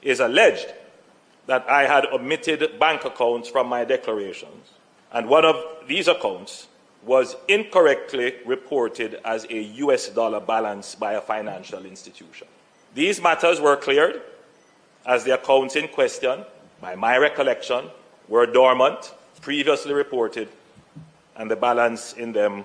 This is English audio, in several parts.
is alleged that I had omitted bank accounts from my declarations, and one of these accounts was incorrectly reported as a US dollar balance by a financial institution. These matters were cleared as the accounts in question, by my recollection, were dormant, previously reported, and the balance in them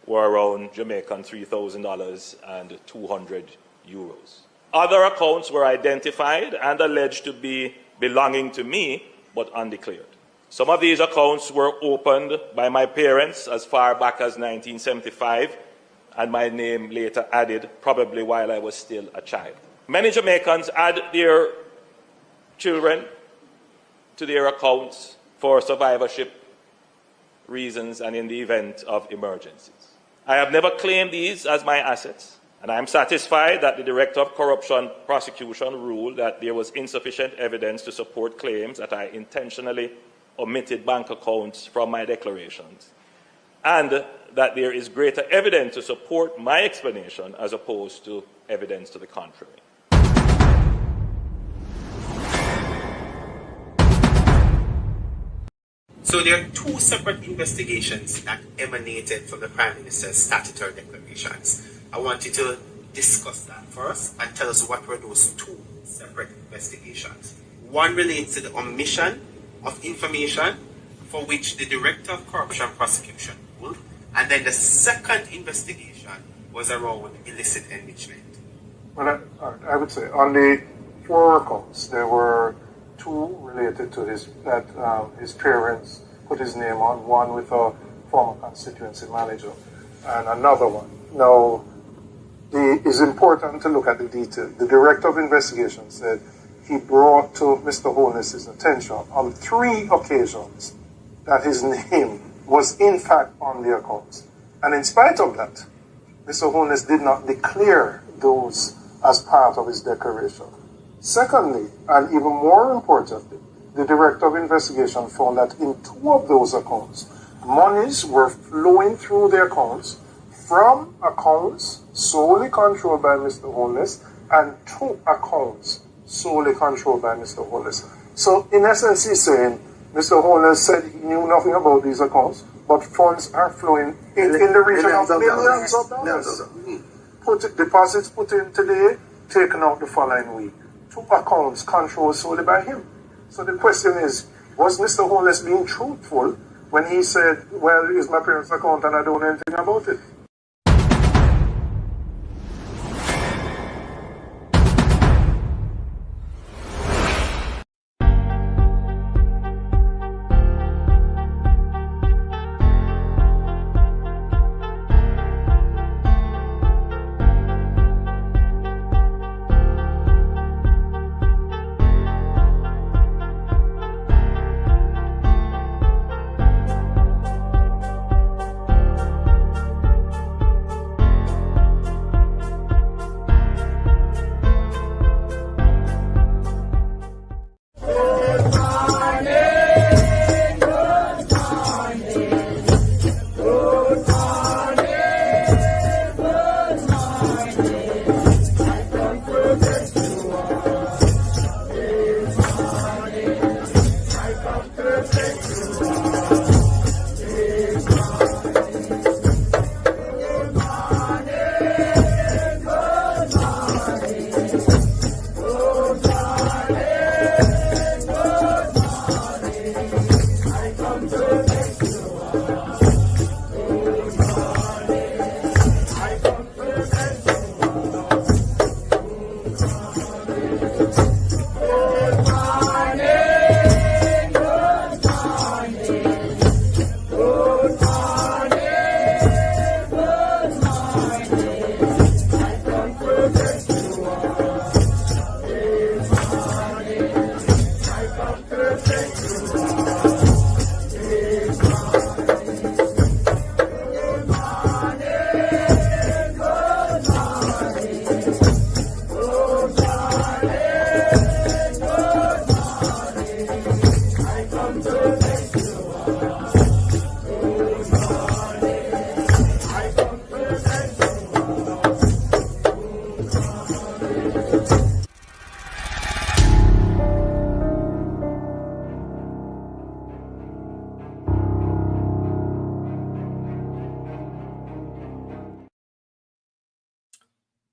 were around Jamaican $3,000 and 200 euros. Other accounts were identified and alleged to be belonging to me, but undeclared. Some of these accounts were opened by my parents as far back as 1975, and my name later added, probably while I was still a child. Many Jamaicans add their children to their accounts for survivorship reasons and in the event of emergencies. I have never claimed these as my assets, and I am satisfied that the Director of Corruption Prosecution ruled that there was insufficient evidence to support claims that I intentionally omitted bank accounts from my declarations, and that there is greater evidence to support my explanation as opposed to evidence to the contrary. So there are two separate investigations that emanated from the Prime Minister's statutory declarations. I want you to discuss that for us and tell us what were those two separate investigations. One relates to the omission of information for which the Director of Corruption Prosecution ruled, and then the second investigation was around illicit enrichment. Well, I would say on the 4 accounts, there were 2 related to his parents put his name on, one with a former constituency manager and another one. Now, it's important to look at the detail. The Director of Investigation said he brought to Mr. Holness's attention on 3 occasions that his name was in fact on the accounts. And in spite of that, Mr. Holness did not declare those as part of his declaration. Secondly, and even more importantly, the Director of Investigation found that in 2 of those accounts, monies were flowing through the accounts from accounts solely controlled by Mr. Holness and 2 accounts solely controlled by Mr. Holness. So in essence, he's saying Mr. Holness said he knew nothing about these accounts, but funds are flowing in the region of millions of dollars. Deposits put in today, taken out the following week. 2 accounts controlled solely by him. So the question is, was Mr. Holness being truthful when he said, well, it's my parents' account and I don't know anything about it?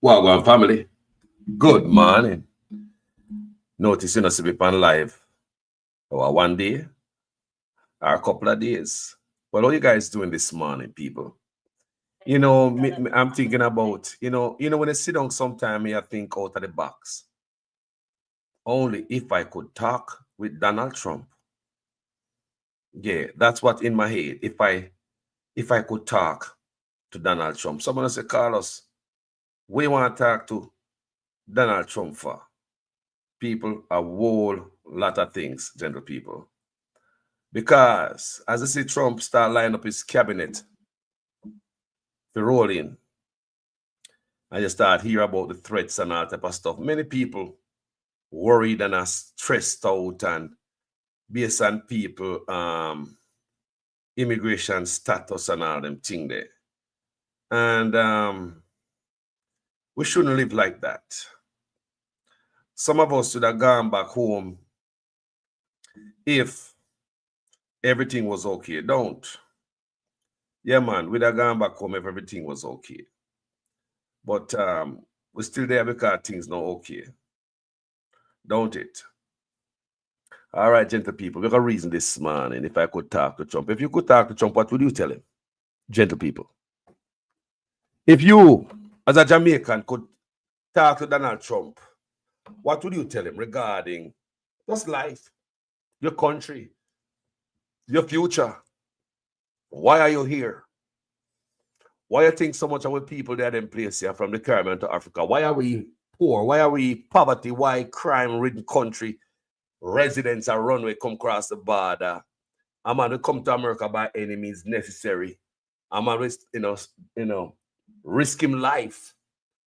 Wagwan family, good morning. Notice you not see me on live or one day or a couple of days. Well, what are you guys doing this morning, people? You know, I'm thinking about, you know, when I sit down sometime, I think out of the box. Only if I could talk with Donald Trump. Yeah, that's what in my head. If I could talk to Donald Trump. Someone say, Carlos, we want to talk to Donald Trump for. People, a whole lot of things, gentle people. Because as I see Trump start lining up his cabinet to roll in, I just start hear about the threats and all type of stuff. Many people worried and are stressed out and based on people immigration status and all them thing there. And we shouldn't live like that. Some of us should have gone back home if everything was okay. Don't. Yeah, man, we'd have gone back home if everything was okay. But we're still there because things not okay. Don't it? All right, gentle people, we got a reason this morning if I could talk to Trump. If you could talk to Trump, what would you tell him? Gentle people. If you, as a Jamaican, could talk to Donald Trump, what would you tell him regarding just life, your country, your future? Why are you here? Why you think so much of our people that in place here from the Caribbean to Africa? Why are we poor? Why are we poverty? Why crime-ridden country? Residents are runway come across the border. I'm going to come to America by any means necessary. I'm always, risking life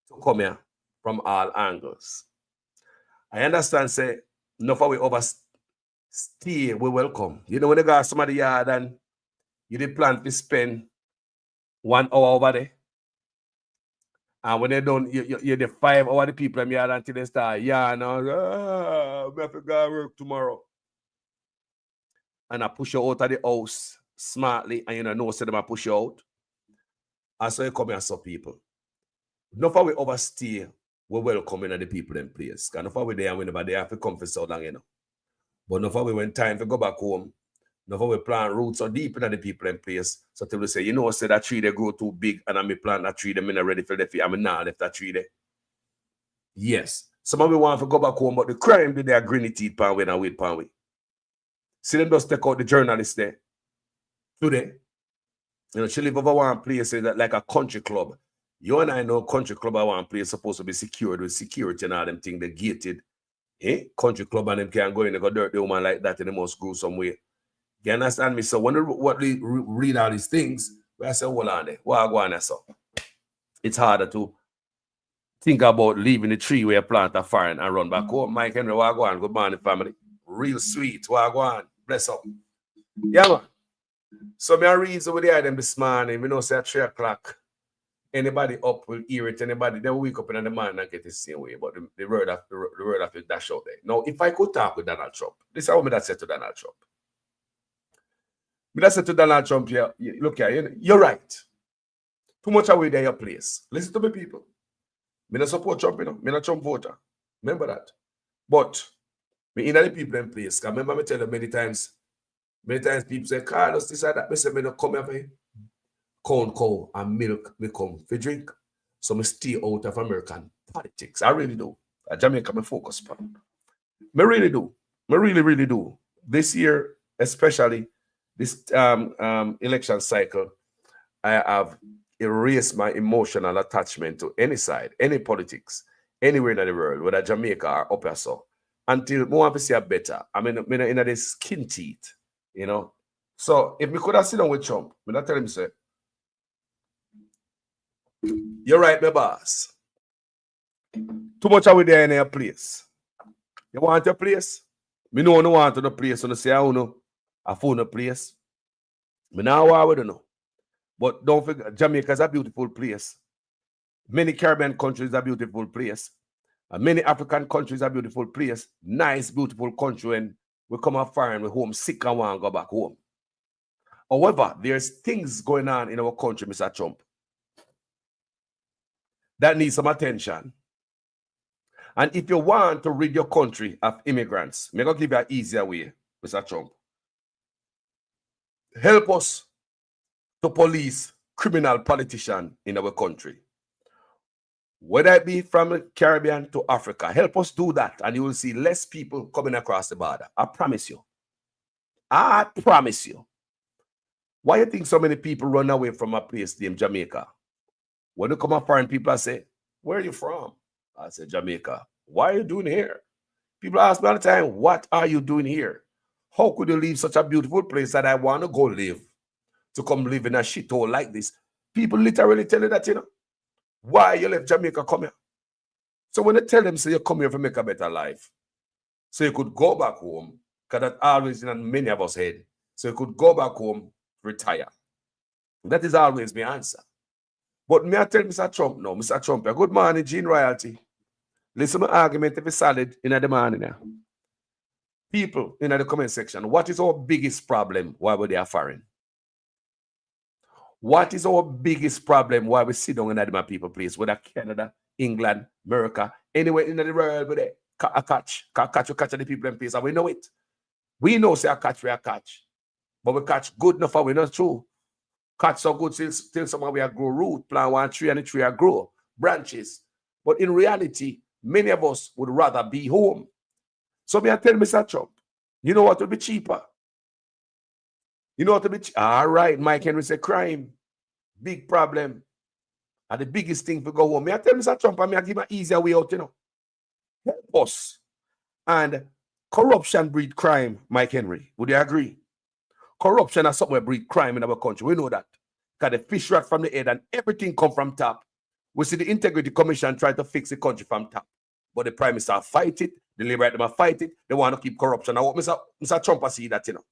to come here from all angles. I understand, say, enough of we overstay, we welcome. You know, when they got somebody yard and you did plan to spend 1 hour over there, and when they don't, you're the 5 hour the people in yard until they start, we have to go work tomorrow. And I push you out of the house smartly, and you know, say them I push you out. And so you come here and some people. Enough of we overstay, we welcoming the people in place. Because enough of we there and we never there have to come for so long, you know. But enough of we when time to go back home, enough of we plant roots so deep in the people in place. So till we say, you know, say that tree they grow too big and I plant that tree, them in ready for the feet. I'm not left that tree there. Yes. Some of we want to go back home, but the crime did their grinny teeth pan when I wait pan way. See them just take out the journalists there. Today. You know, she live over one place that like a country club. You and I know country club at one place supposed to be secured with security and all them things, they gated. Country club and them can't go in and go dirt the woman like that and they must go somewhere. You understand me? So when we read all these things, we say, hold on there. What go on so? It's harder to think about leaving the tree where you plant a farm and run back home. Mike Henry, what go on? Good morning, family. Real sweet. What go on? Bless up. Yeah, man. So I read over there them this morning. We know say at 3 o'clock. Anybody up will hear it. Anybody they will wake up in the morning and get the same way. But the word of it dash out there. Now, if I could talk with Donald Trump, this is how me that said to Donald Trump. Me that said to Donald Trump, yeah, look here, you're right. Too much away there your place. Listen to me, people. Me not support Trump, you know. Me not Trump voter. Remember that. But me in the people in place. Because remember me tell you many times people say, Carlos, this or that. Me say, me not come here corn, cow, and milk me come for drink. So me stay out of American politics. I really do. Jamaica me focus on. Me really do. Me really, really do. This year, especially this election cycle, I have erased my emotional attachment to any side, any politics, anywhere in the world, whether Jamaica or up or so, until more want to see a better. I mean, in the skin teeth, you know. So if we could have sit down with Trump, I'm not telling him, say, you're right, my boss. Too much are we there in your place. You want your place? Me know no want the place. So I say, I know I found a place. Me now I don't know. But don't forget, Jamaica is a beautiful place. Many Caribbean countries are a beautiful place. And many African countries are a beautiful place. Nice, beautiful country when we come out far and we're home sick and want to go back home. However, there's things going on in our country, Mr. Trump. that needs some attention. And if you want to rid your country of immigrants, I'm going to give you an easier way, Mr. Trump. Help us to police criminal politicians in our country. Whether it be from the Caribbean to Africa, help us do that, and you will see less people coming across the border. I promise you. I promise you. Why do you think so many people run away from a place named Jamaica? When you come up foreign people, I say, where are you from? I say, Jamaica. Why are you doing here? People ask me all the time, what are you doing here? How could you leave such a beautiful place that I want to go live, to come live in a shithole like this? People literally tell you that, you know. Why you left Jamaica, come here? So when they tell them, say you come here to make a better life, so you could go back home, because that's always in many of us head, so you could go back home, retire. That is always my answer. But me I tell Mr. Trump no, Mr. Trump, good morning, Gene Royalty. Listen to my argument if it's solid in the morning now. People in the comment section, what is our biggest problem why we are foreign? What is our biggest problem why we sit down in the people place, whether Canada, England, America, anywhere in the world, where they catch the people in place, and we know it. We know say a catch, but we catch good enough, and we not true. Catch so good till someone we grow root, plant one tree, and the tree grow branches. But in reality, many of us would rather be home. So me I tell Mr. Trump, you know what will be cheaper? You know what will be cheaper? All right, Mike Henry say crime, big problem. And the biggest thing to go home. Me I tell Mr. Trump, and me I give an easier way out, you know. Help us. And corruption breed crime, Mike Henry. Would you agree? Corruption has somewhere breed crime in our country. We know that. Because the fish rat from the head and everything come from top. We see the Integrity Commission try to fix the country from top. But the Prime Minister fight it. The Labour them fight it. They want to keep corruption. I hope Mr. Trump see that, you know.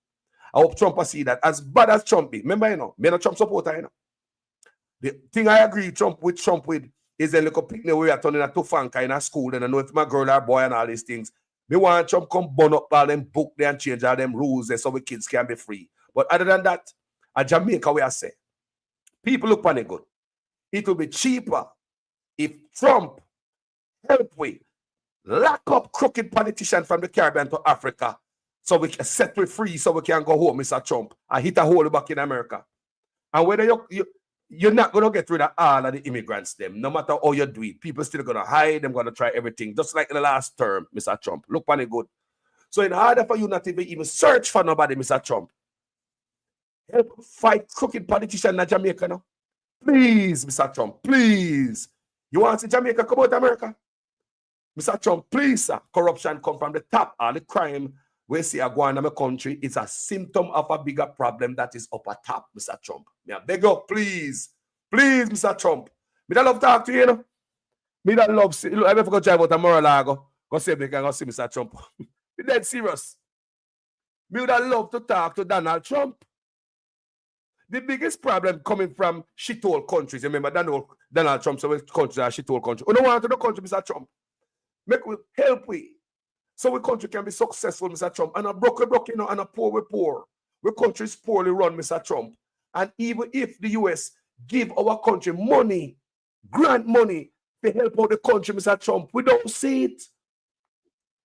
I hope Trump see that. As bad as Trump be. Remember, you know, me not Trump supporter, you know. The thing I agree Trump with is a little picnic where we are turning a tufanka in a school and I know if my girl or boy and all these things. Me want Trump come burn up all them book there and change all them rules there so we kids can be free. But other than that, at Jamaica, we are saying, people look on it good. It will be cheaper if Trump help we lock up crooked politicians from the Caribbean to Africa so we can set we free so we can go home, Mr. Trump, and hit a hole back in America. And whether you're not going to get rid of all of the immigrants, them, no matter how you do it, people still going to hide, they're going to try everything, just like in the last term, Mr. Trump. Look on it good. So in order for you not to even search for nobody, Mr. Trump, help fight crooked politicians in Jamaica now. Please, Mr. Trump, please. You want to see Jamaica come out of America? Mr. Trump, please, sir. Corruption come from the top. All the crime we see a going in my country is a symptom of a bigger problem that is up at top, Mr. Trump. Me beg you, please. Please, Mr. Trump. Me that love talk to you, you know. Me that love see. Look, I never go drive out to Mar-a-Lago. Go see if they can go see Mr. Trump. Me dead serious. Me would have loved to talk to Donald Trump. The biggest problem coming from shithole countries. Remember, Donald Trump said countries are shithole countries. We don't want to the country, Mr. Trump. Make we help we. So we country can be successful, Mr. Trump. And a broke, you know, and a poor, we poor. We country is poorly run, Mr. Trump. And even if the US give our country money, grant money to help out the country, Mr. Trump, we don't see it.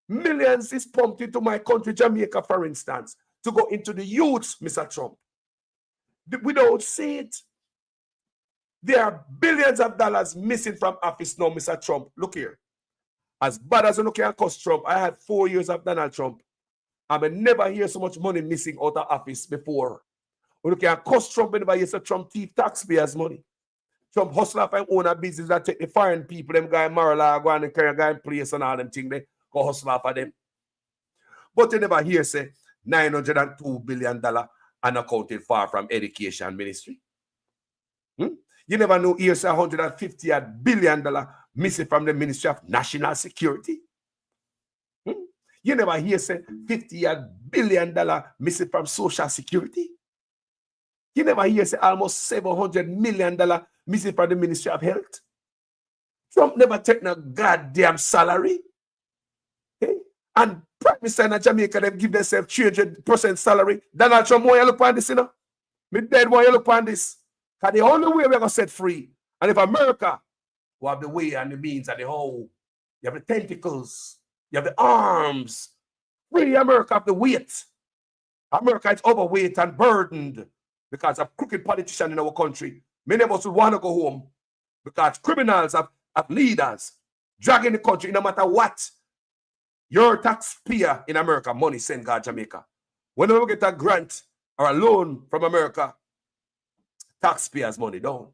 Millions is pumped into my country, Jamaica, for instance, to go into the youths, Mr. Trump. We don't see it. There are billions of dollars missing from office now, Mr. Trump. Look here. As bad as you look at cost Trump, I had 4 years of Donald Trump. I may never hear so much money missing out of office before. We look at cost Trump, whenever you say Trump thief taxpayers' money. Trump hustle up and own a business that take the foreign people, them guy Mar-a-Lago and the carry guy in place and all them things, they go hustle up for them. But you never hear say $902 billion unaccounted for from education ministry. You never know here's $150 billion missing from the Ministry of National Security. You never hear say $50 billion missing from Social Security. You never hear say almost $700 million missing from the Ministry of Health. Trump never take no goddamn salary. Okay? And Prime Minister in Jamaica, they give themselves 300% salary. Donald Trump, why you look on this, you know? Me dead, why you look on this? Because the only way we're going to set free, and if America who have the way and the means and the how. You have the tentacles. You have the arms. Free America of the weight. America is overweight and burdened because of crooked politicians in our country. Many of us would want to go home because criminals have leaders dragging the country no matter what. Your taxpayer in America, money send God Jamaica. Whenever we get a grant or a loan from America, taxpayers' money don't.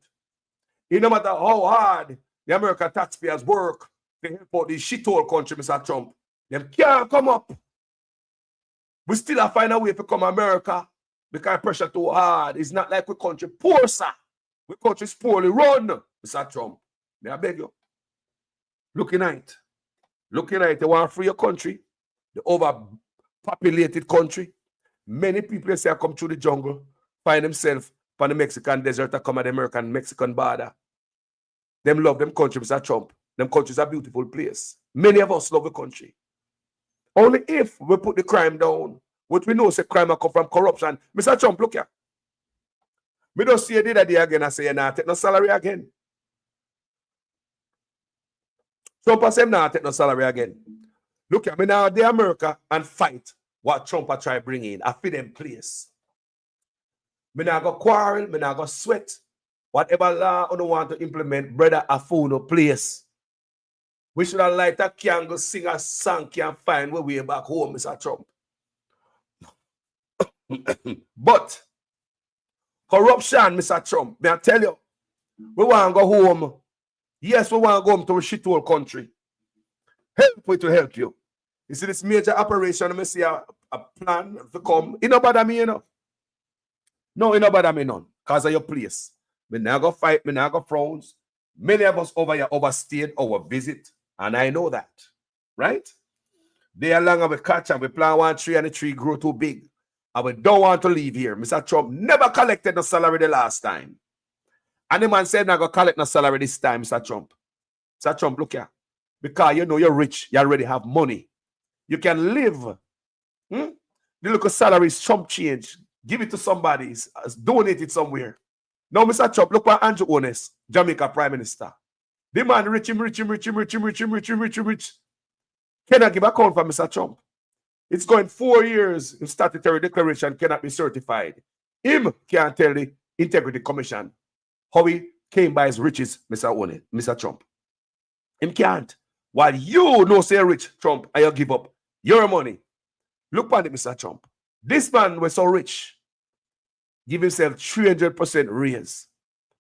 It no matter how hard the American taxpayers work to help out this shithole country, Mr. Trump, them can't come up. We still have to find a way to come America because pressure too hard. It's not like we country poor, sir. We country is poorly run, Mr. Trump. May I beg you? Looking at it. Looking at it, they want to free your country, the overpopulated country. Many people say come through the jungle, find themselves on the Mexican desert or come at the American-Mexican border. Them love them country, Mr. Trump. Them countries are a beautiful place. Many of us love the country. Only if we put the crime down, what we know is a crime come from corruption. Mr. Trump, look here. Me don't see you did that day again and say you're not take no salary again. Trump has said not take no salary again. Look at me now, the America and fight what Trump a try bring in. I fit them place. Me now go quarrel, me now go sweat. Whatever law you don't want to implement, brother, a fool no place. We should have light a candle, sing a song, can find our way back home, Mr. Trump. But corruption, Mr. Trump, may I tell you, we want to go home. Yes, we want to go home to a shithole country. Help me to help you. You see this major operation, I see a plan to come. It don't bother me, you know. No, it don't bother me none. Because of your place. We now go fight, we now go frowns. Many of us over here overstayed our visit. And I know that. Right? They are long we catch and we plant one tree and the tree grow too big. And we don't want to leave here. Mr. Trump never collected no salary the last time. And the man said, I'm going to collect no salary this time, Mr. Trump. Mr. Trump, look here. Because you know you're rich, you already have money. You can live. The little salary is Trump change. Give it to somebody. Donate it somewhere. Now, Mr. Trump, look what Andrew Ones, Jamaica Prime Minister. The man rich. Cannot give account for Mr. Trump. It's going 4 years in statutory declaration cannot be certified. Him can't tell the Integrity Commission how he came by his riches, Mr. Trump. Him can't. While you know say rich, Trump, and you give up your money. Look at it, Mr. Trump. This man was so rich. Give himself 300% raise.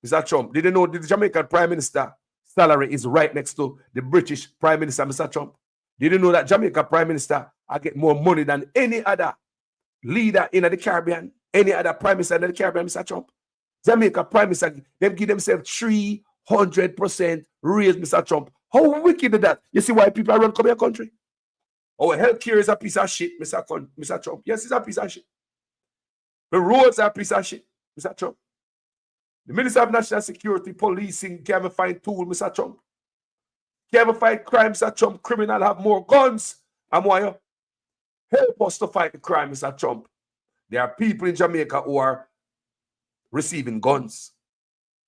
Mr. Trump, did you know the Jamaican Prime Minister salary is right next to the British Prime Minister, Mr. Trump? Did you know that Jamaica Prime Minister I get more money than any other leader in the Caribbean, any other Prime Minister in the Caribbean, Mr. Trump? Jamaica Prime Minister, them give themselves 300% raise, Mr. Trump. How wicked is that? You see why people are run come your country? Our healthcare is a piece of shit, Mr. Trump. Yes, it's a piece of shit. The roads are a piece of shit, Mr. Trump. The Minister of National Security, policing, can't even find tool, Mr. Trump. Can't even fight crime, Mr. Trump. Criminal have more guns. And why you help us to fight the crime, Mr. Trump. There are people in Jamaica who are receiving guns.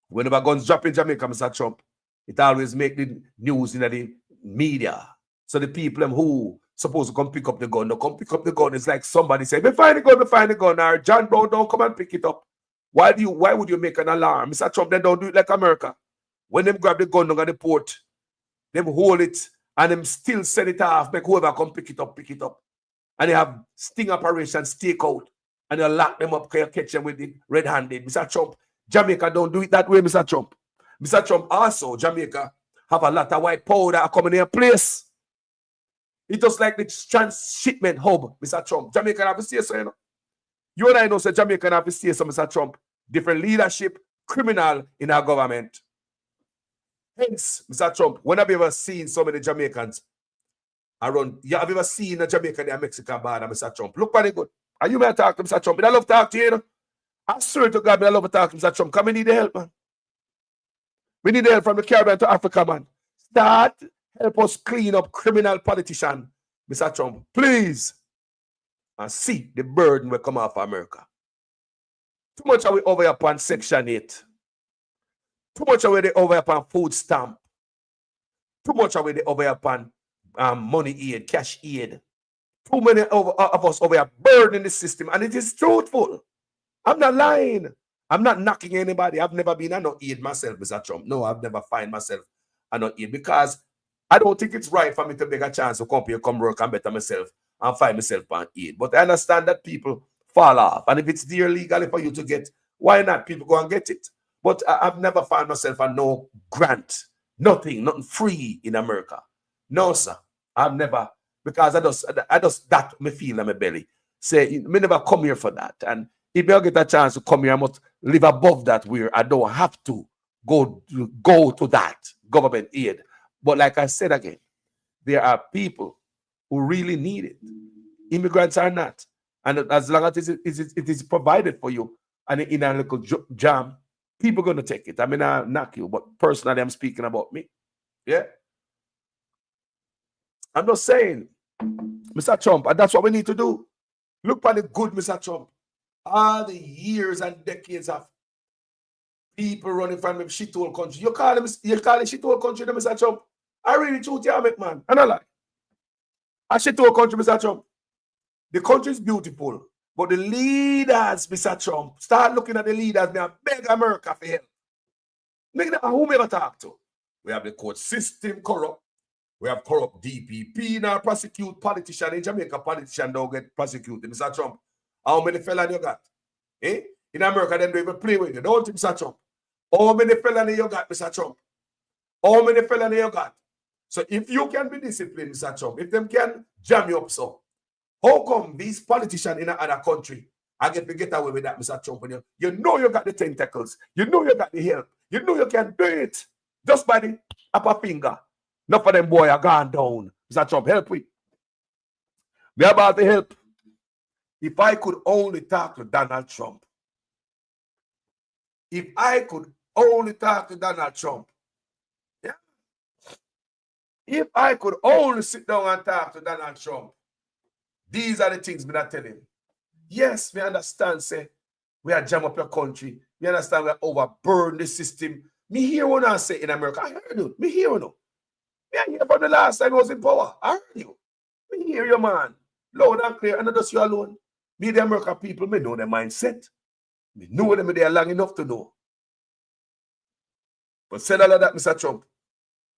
Whenever guns drop in Jamaica, Mr. Trump, it always make the news in the media. So the people who supposed to come pick up the gun, don't come pick up the gun. It's like somebody say, me find the gun, or John Brown don't come and pick it up. Why would you make an alarm? Mr. Trump, they don't do it like America. When them grab the gun down at the port, them hold it and them still send it off, make whoever come pick it up. And they have sting operations, take out, and they lock them up, catch them with the red-handed. Mr. Trump, Jamaica don't do it that way, Mr. Trump. Mr. Trump, also, Jamaica have a lot of white powder coming in place. It's just like the transshipment hub, Mr. Trump. Jamaica have to say so, you know. You and I know, so Jamaica have to say so, Mr. Trump. Different leadership, criminal in our government. Hence, Mr. Trump, when have you ever seen so many Jamaicans around? You have ever seen a Jamaican and Mexican border, Mr. Trump? Look what they good. Are you may talk to Mr. Trump? I love to talk to you, you know. I swear to God, I love to talk to Mr. Trump. Come, we need the help, man. We need the help from the Caribbean to Africa, man. Start, help us clean up criminal politician, Mr. Trump. Please. And see the burden will come off America. Too much are we over upon Section 8. Too much are we over upon food stamp. Too much of it over upon money aid, cash aid. Too many of us over here burning the system, and it is truthful. I'm not lying. I'm not knocking anybody. I've never been a no aid myself, Mr. Trump. No, I've never find myself a no aid because I don't think it's right for me to take a chance to come here, come work and better myself and find myself on aid. But I understand that people fall off. And if it's there legally for you to get, why not? People go and get it. But I've never found myself a no grant, nothing free in America. No, sir. I've never, because I just that me feel in my belly. Say, me never come here for that. And if I get a chance to come here, I must live above that where I don't have to go to that government aid. But like I said again, there are people who really need it. Immigrants are not. And as long as it is provided for you and in a little jam, people are going to take it. I mean, I knock you, but personally, I'm speaking about me. Yeah. I'm not saying, Mr. Trump, and that's what we need to do. Look for the good, Mr. Trump. All the years and decades of people running from the shithole country. You call it shithole country, Mr. Trump. I really truth you make, man. And I lie. A shithole country, Mr. Trump. The country is beautiful, but the leaders, Mr. Trump, start looking at the leaders. May I beg America for help. Who may I talk to? We have the court system corrupt. We have corrupt DPP now prosecute politician in Jamaica. Politician don't get prosecuted, Mr. Trump. How many felons you got? Eh? In America, they don't even play with you. Don't you, Mr. Trump? How many felons you got, Mr. Trump? How many felons you got? So if you can be disciplined, Mr. Trump, if them can jam you up so, how come these politicians in another country I get away with that, Mr. Trump? You know you got the tentacles. You know you got the help. You know you can do it. Just by the upper finger. Not for them boy are gone down. Mr. Trump, help me. We are about to help. If I could only talk to Donald Trump. If I could only talk to Donald Trump. Yeah. If I could only sit down and talk to Donald Trump. These are the things we are telling him. Yes, we understand, say, we are jam up your country. We understand we are overburden the system. Me hear what I say in America. I heard you. Me hear you. Me hear from the last time I was in power. I heard you. Me hear you, man. Loud and clear. And not just you alone. Me, the American people, me know their mindset. Me know them there long enough to know. But said all of that, Mr. Trump,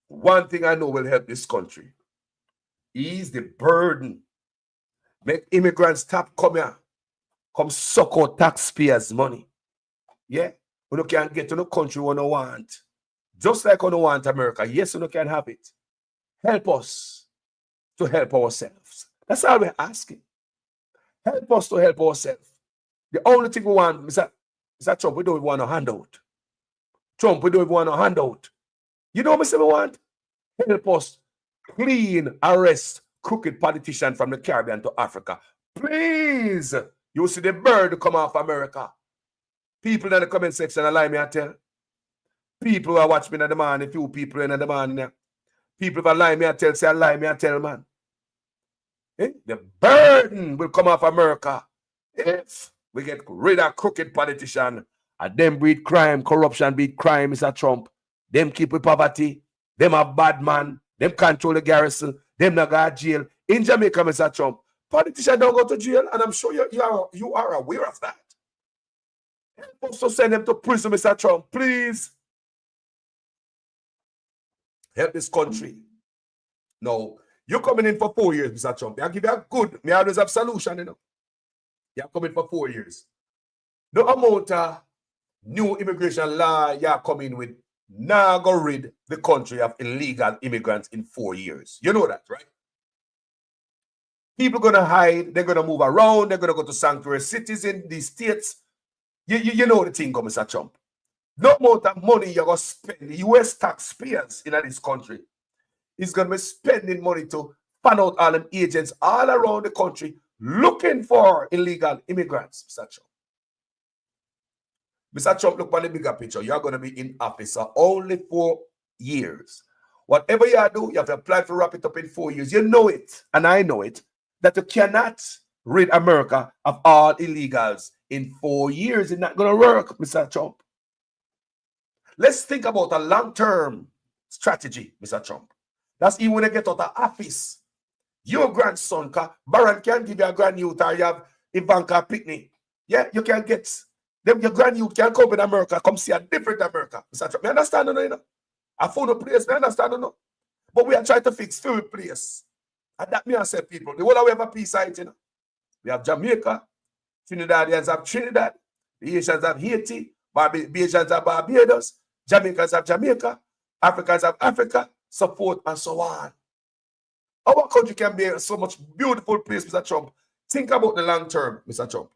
one thing I know will help this country is the burden. Make immigrants stop come here. Come suck out taxpayers' money. Yeah? We can't get to the country we don't want. Just like we don't want America. Yes, we can have it. Help us to help ourselves. That's all we're asking. Help us to help ourselves. The only thing we want, Mr. Trump, we don't want a handout. Trump, we don't want a handout. You know what we want? Help us clean, arrest crooked politicians from the Caribbean to Africa. Please. You see the bird come off America. People in the comment section allow me to tell. People who are watching me in the morning, few people in the morning. People who allow me to tell, say allow me to tell, man. Eh? The burden will come off America if we get rid of crooked politicians and them breed crime, corruption breed crime, Mr. Trump. Them keep with poverty. Them have bad man. Them control the garrison. Them not go to jail. In Jamaica, Mr. Trump, politicians don't go to jail, and I'm sure you are aware of that. Help us to send them to prison, Mr. Trump, please. Help this country. No, you're coming in for 4 years, Mr. Trump. I'll give you a good, me always have solution, you know. You're coming for 4 years. No amount of new immigration law you're coming with now go rid the country of illegal immigrants in 4 years. You know that, right? People are going to hide. They're going to move around. They're going to go to sanctuary cities in these states. You know the thing, Mr. Trump. No amount of money you're going to spend. The U.S. taxpayers in this country is going to be spending money to find out all them agents all around the country looking for illegal immigrants, Mr. Trump. Mr. Trump, look at the bigger picture. You're going to be in office for only 4 years. Whatever you do, you have to apply for wrap it up in 4 years. You know it, and I know it, that you cannot rid America of all illegals in 4 years. It's not going to work, Mr. Trump. Let's think about a long-term strategy, Mr. Trump. That's even when they get out of office. Your grandson, Baron can give you a grand youth, or you have Ivanka Pitney. Yeah, you can get them. Your grand youth can come in America, come see a different America. Mr. Trump, you understand, you know? I found a place, I understand, you know? But we are trying to fix few place. And that me I say, people, the whole we have a peace site, you know. We have Jamaica, Trinidadians have Trinidad, the Haitians have Haiti, Barbadians have Barbados, Jamaicans have Jamaica, Africans have Africa, so forth and so on. Our country can be so much beautiful place, Mr. Trump. Think about the long term, Mr. Trump.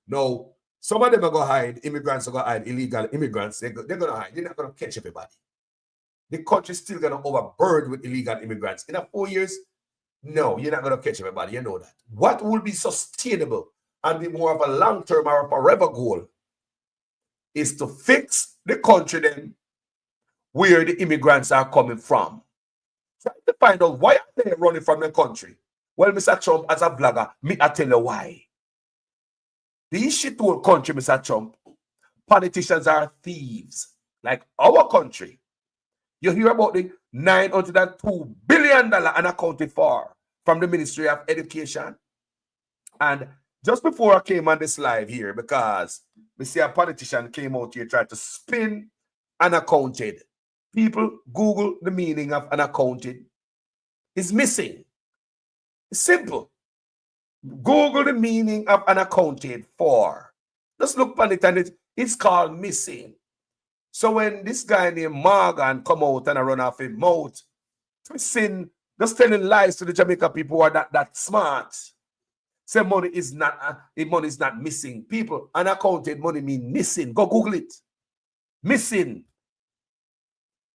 Now, some of them are going to hide, immigrants are going to hide, illegal immigrants, they're going to hide. They're not going to catch everybody. The country's still going to overburden with illegal immigrants. In 4 years, no, you're not going to catch everybody. You know that. What will be sustainable and be more of a long-term or a forever goal is to fix the country then where the immigrants are coming from. Try to find out why are they running from the country. Well, Mr. Trump, as a blogger, I tell you why. The shithole country, Mr. Trump, politicians are thieves. Like our country. You hear about the $902 billion unaccounted for from the Ministry of Education. And just before I came on this live here, because we see a politician came out here tried to spin unaccounted. People Google the meaning of unaccounted. It's missing. It's simple. Google the meaning of unaccounted for. Just look on it and it's called missing. So when this guy named Morgan come out and I run off his mouth, twisting, just telling lies to the Jamaica people who are that smart. Say money is not missing. People, unaccounted money mean missing. Go Google it. Missing.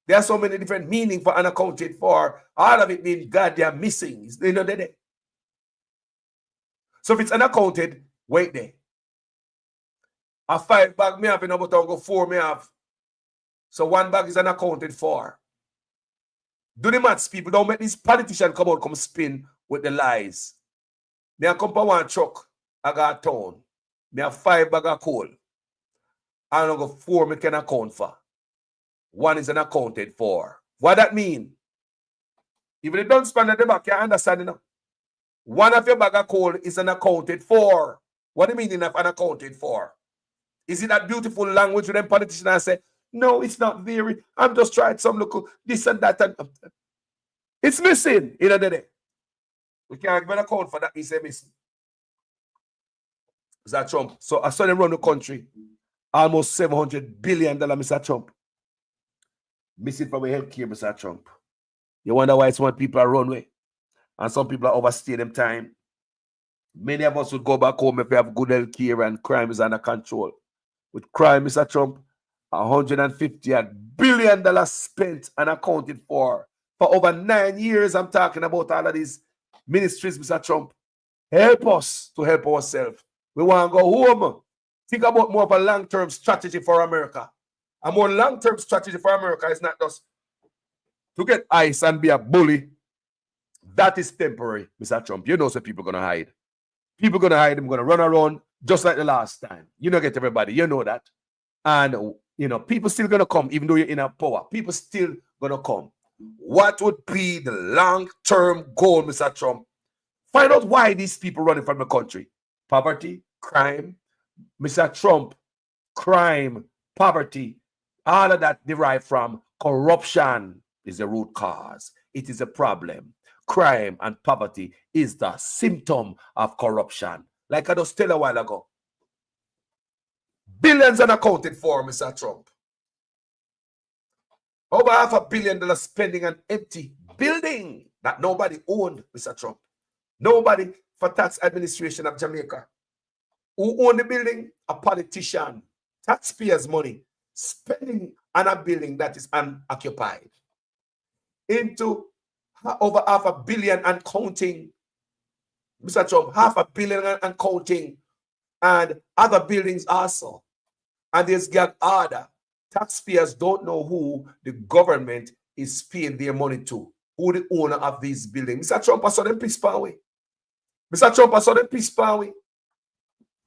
There are so many different meanings for unaccounted for. All of it means God, they are missing. You know, they're there. So if it's unaccounted, wait there. A 5 bag me have, you know, but I'll go 4 me have. So 1 bag is unaccounted for. Do the maths, people. Don't make these politicians come out, come spin with the lies. Me a come for 1 truck, I got a town. Me have 5 bag of coal. I don't go 4 me can account for. 1 is unaccounted for. What that mean? Even if you don't spend at the back, you understand, you know? 1 of your bag of coal is unaccounted for. What do you mean of unaccounted for? Is it that beautiful language when them politicians say, no, it's not very. I'm just trying some local this and that. And it's missing in the day. We can't give an account for that. It's missing. Mr. Trump. So I saw them run the country. Almost $700 billion, Mr. Trump. Missing from a healthcare, Mr. Trump. You wonder why some people are runway and some people are overstay them time. Many of us would go back home if we have good healthcare and crime is under control. With crime, Mr. Trump, $150 billion spent and accounted for over 9 years. I'm talking about all of these ministries, Mr. Trump. Help us to help ourselves. We want to go home. Think about more of a long-term strategy for America. A more long-term strategy for America is not just to get ice and be a bully. That is temporary, Mr. Trump. You know some people are going to hide. People are going to hide. They're going to run around just like the last time. You know, get everybody. You know that. And, you know, people still going to come, even though you're in a power. People still going to come. What would be the long-term goal, Mr. Trump? Find out why these people running from the country. Poverty, crime. Mr. Trump, crime, poverty, all of that derived from corruption is the root cause. It is a problem. Crime and poverty is the symptom of corruption. Like I just tell a while ago. Billions unaccounted for, Mr. Trump. Over $500 million spending an empty building that nobody owned, Mr. Trump. Nobody for tax administration of Jamaica. Who owned the building? A politician. Taxpayers' money. Spending on a building that is unoccupied. Into over $500 million and counting. Mr. Trump, $500 million and counting. And other buildings also. And there's gag order. Taxpayers don't know who the government is paying their money to. Who the owner of these buildings. Mr. Trump, I saw them piss away. Mr. Trump, I saw them piss away.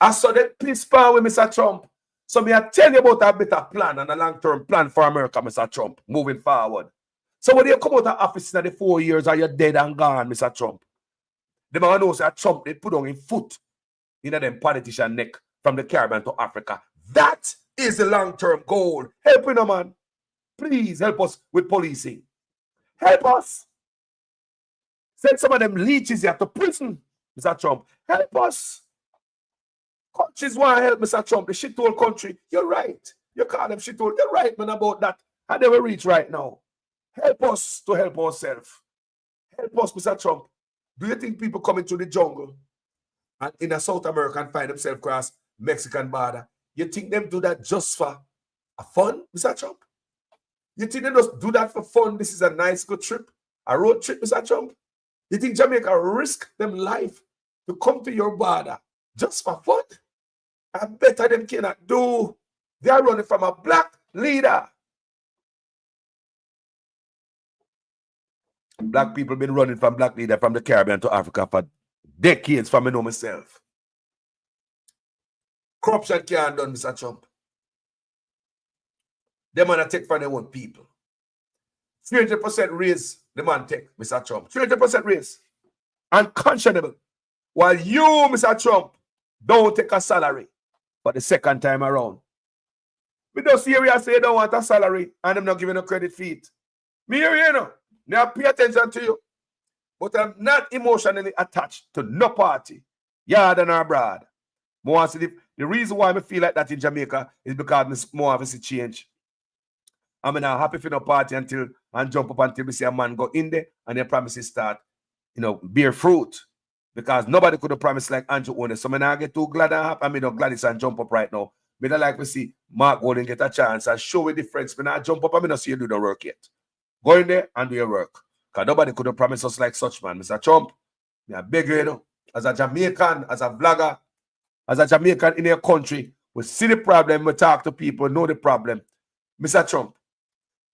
I saw them piss away, Mr. Trump. So may I tell you about a better plan and a long-term plan for America, Mr. Trump, moving forward. So when you come out of office in the 4 years, are you dead and gone, Mr. Trump? The man knows that Trump, they put on his foot in them politician neck from the Caribbean to Africa. That is the long-term goal. Help me, man. Please help us with policing. Help us. Send some of them leeches here to prison, Mr. Trump. Help us. Countries want to help Mr. Trump. The shithole country. You're right. You call them shithole. You're right, man, about that. I never reach right now. Help us to help ourselves. Help us, Mr. Trump. Do you think people coming to the jungle and in a South America and find themselves across Mexican border, you think them do that just for a fun, Mr. Trump? You think they just do that for fun? This is a nice good trip, a road trip, Mr. Trump? You think Jamaica risk them life to come to your border just for fun? I better them cannot do. They are running from a black leader. Black people been running from black leader from the Caribbean to Africa for decades, from me know myself. Corruption can't done, Mr. Trump. Them man take from their own people. 300% raise the man take, Mr. Trump. 300% raise. Unconscionable. While you, Mr. Trump, don't take a salary for the second time around. We don't see here say you don't want a salary and I'm not giving a credit feet. Me here, you know. Now pay attention to you. But I'm not emotionally attached to no party, yard and abroad. The reason why I feel like that in Jamaica is because more of a change. I'm not happy for no party until and jump up until we see a man go in there and their promises start, bear fruit. Because nobody could have promised like Andrew Owen. So I get too glad and happy. I mean, glad it's and jump up right now. But I like to see Mark Golden get a chance and show a difference. When I jump up, I not see you do the work yet. Go in there and do your work. Because nobody could have promised us like such, man. Mr. Trump, I beg you, as a Jamaican, as a vlogger, as a Jamaican in your country, we see the problem, we talk to people, know the problem. Mr. Trump,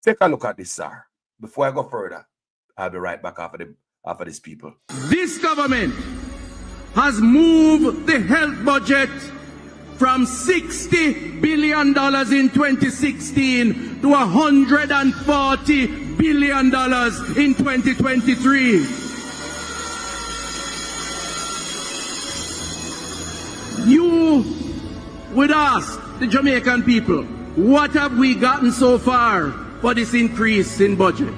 take a look at this, sir. Before I go further, I'll be right back after these people. This government has moved the health budget from $60 billion in 2016 to $140 billion in 2023. You would ask the Jamaican people, what have we gotten so far for this increase in budget?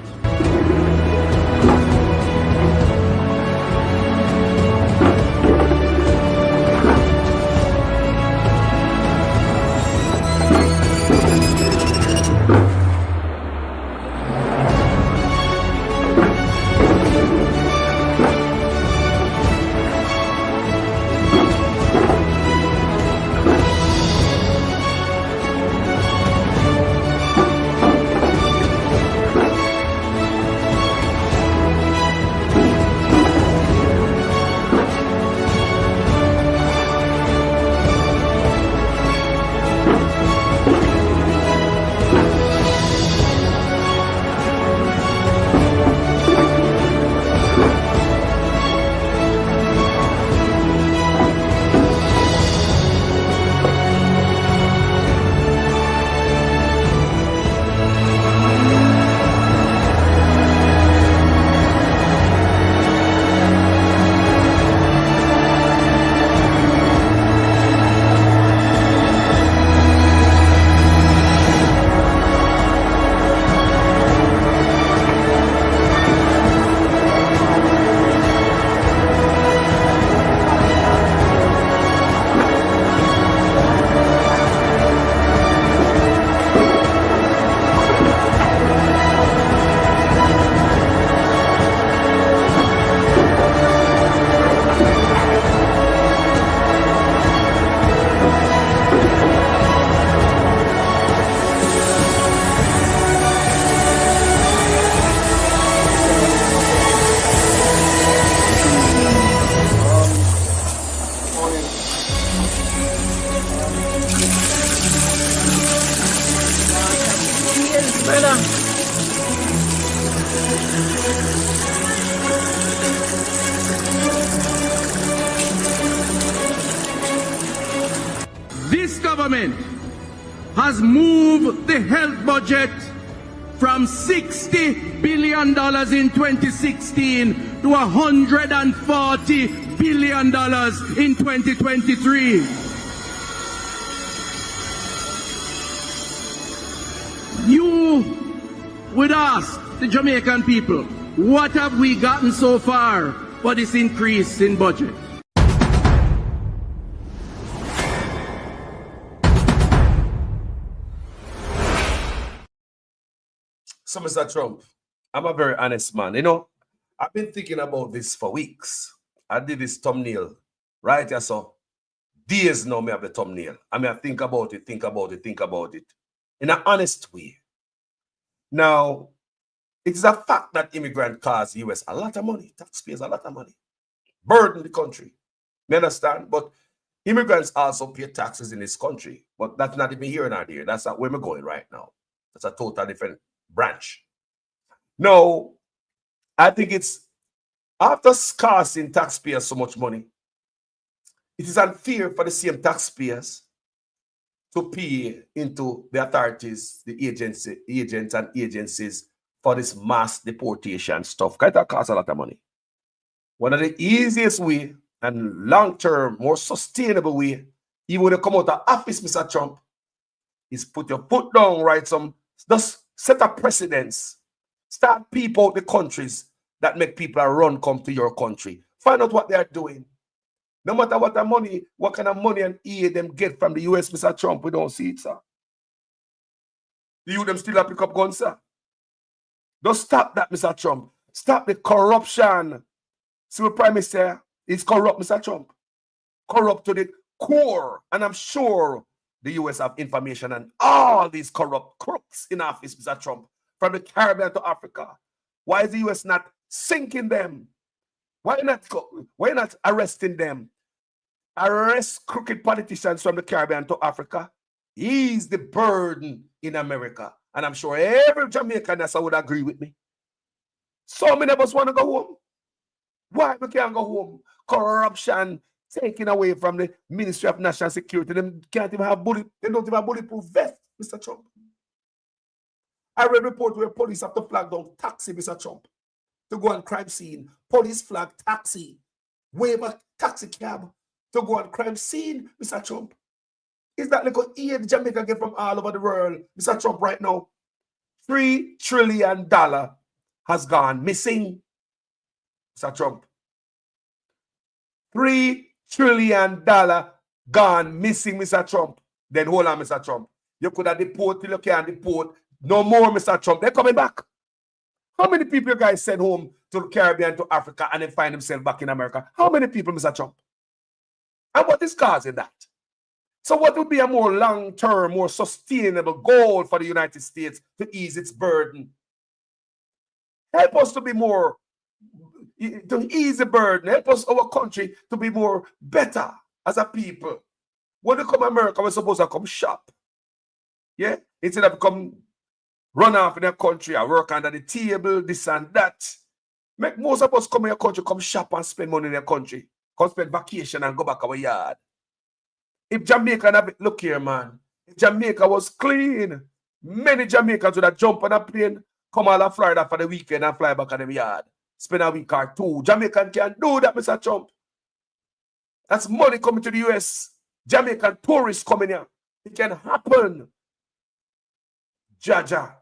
This government has moved the health budget from $60 billion in 2016 to $140 billion in 2023. You would ask the Jamaican people, what have we gotten so far for this increase in budget? So, Mr. Trump, I'm a very honest man. You know, I've been thinking about this for weeks. I did this thumbnail, right? Yeah, so days now, me have the thumbnail. I mean, I think about it in an honest way. Now, it is a fact that immigrant cost the US a lot of money, taxpayers a lot of money, burden the country. You understand? But immigrants also pay taxes in this country. But that's not even here nor there. That's not where we're going right now. That's a total different branch. No, I think it's after costing taxpayers so much money, it is unfair for the same taxpayers to pay into the authorities, the agents and agencies for this mass deportation stuff. That costs a lot of money. One of the easiest way and long-term, more sustainable way, even when you come out of office, Mr. Trump, is put your foot down, right? Just set a precedence. Start people out the countries that make people run come to your country. Find out what they are doing. No matter what kind of money and aid them get from the US, Mr. Trump, we don't see it, sir. The youth them still have pick up guns, sir. Don't stop that, Mr. Trump. Stop the corruption. See, the Prime Minister is corrupt, Mr. Trump. Corrupt to the core. And I'm sure the US have information on all these corrupt crooks in office, Mr. Trump, from the Caribbean to Africa. Why is the US not sinking them? Why not arresting them? Arrest crooked politicians from the Caribbean to Africa. Ease the burden in America. And I'm sure every Jamaican would agree with me. So many of us want to go home. Why we can't go home? Corruption taken away from the Ministry of National Security. They can't even have they don't even have bulletproof vest, Mr. Trump. I read a report where police have to flag down taxi, Mr. Trump, to go on crime scene. Police flag taxi, wave a taxi cab to go on crime scene, Mr. Trump. Is that like aid Jamaica get from all over the world, Mr. Trump, right now? $3 trillion has gone missing, Mr. Trump. $3 trillion gone missing, Mr. Trump. Then hold on, Mr. Trump. You could have deported till you can't deport. No more, Mr. Trump. They're coming back. How many people you guys send home to the Caribbean, to Africa, and then find themselves back in America? How many people, Mr. Trump? And what is causing that? So what would be a more long-term, more sustainable goal for the United States to ease its burden? Help us to be more, to ease the burden. Help us, our country, to be more better as a people. When we come to America, we're supposed to come shop. Yeah? Instead of come run off in their country and work under the table, this and that. Make most of us come in your country, come shop and spend money in their country. Come spend vacation and go back our yard. If Jamaica have it, look here, man. If Jamaica was clean, many Jamaicans would have jumped on a plane, come out of Florida for the weekend and fly back to their yard. Spend a week or two. Jamaican can't do that, Mr. Trump. That's money coming to the US. Jamaican tourists coming here. It can happen. Jaja.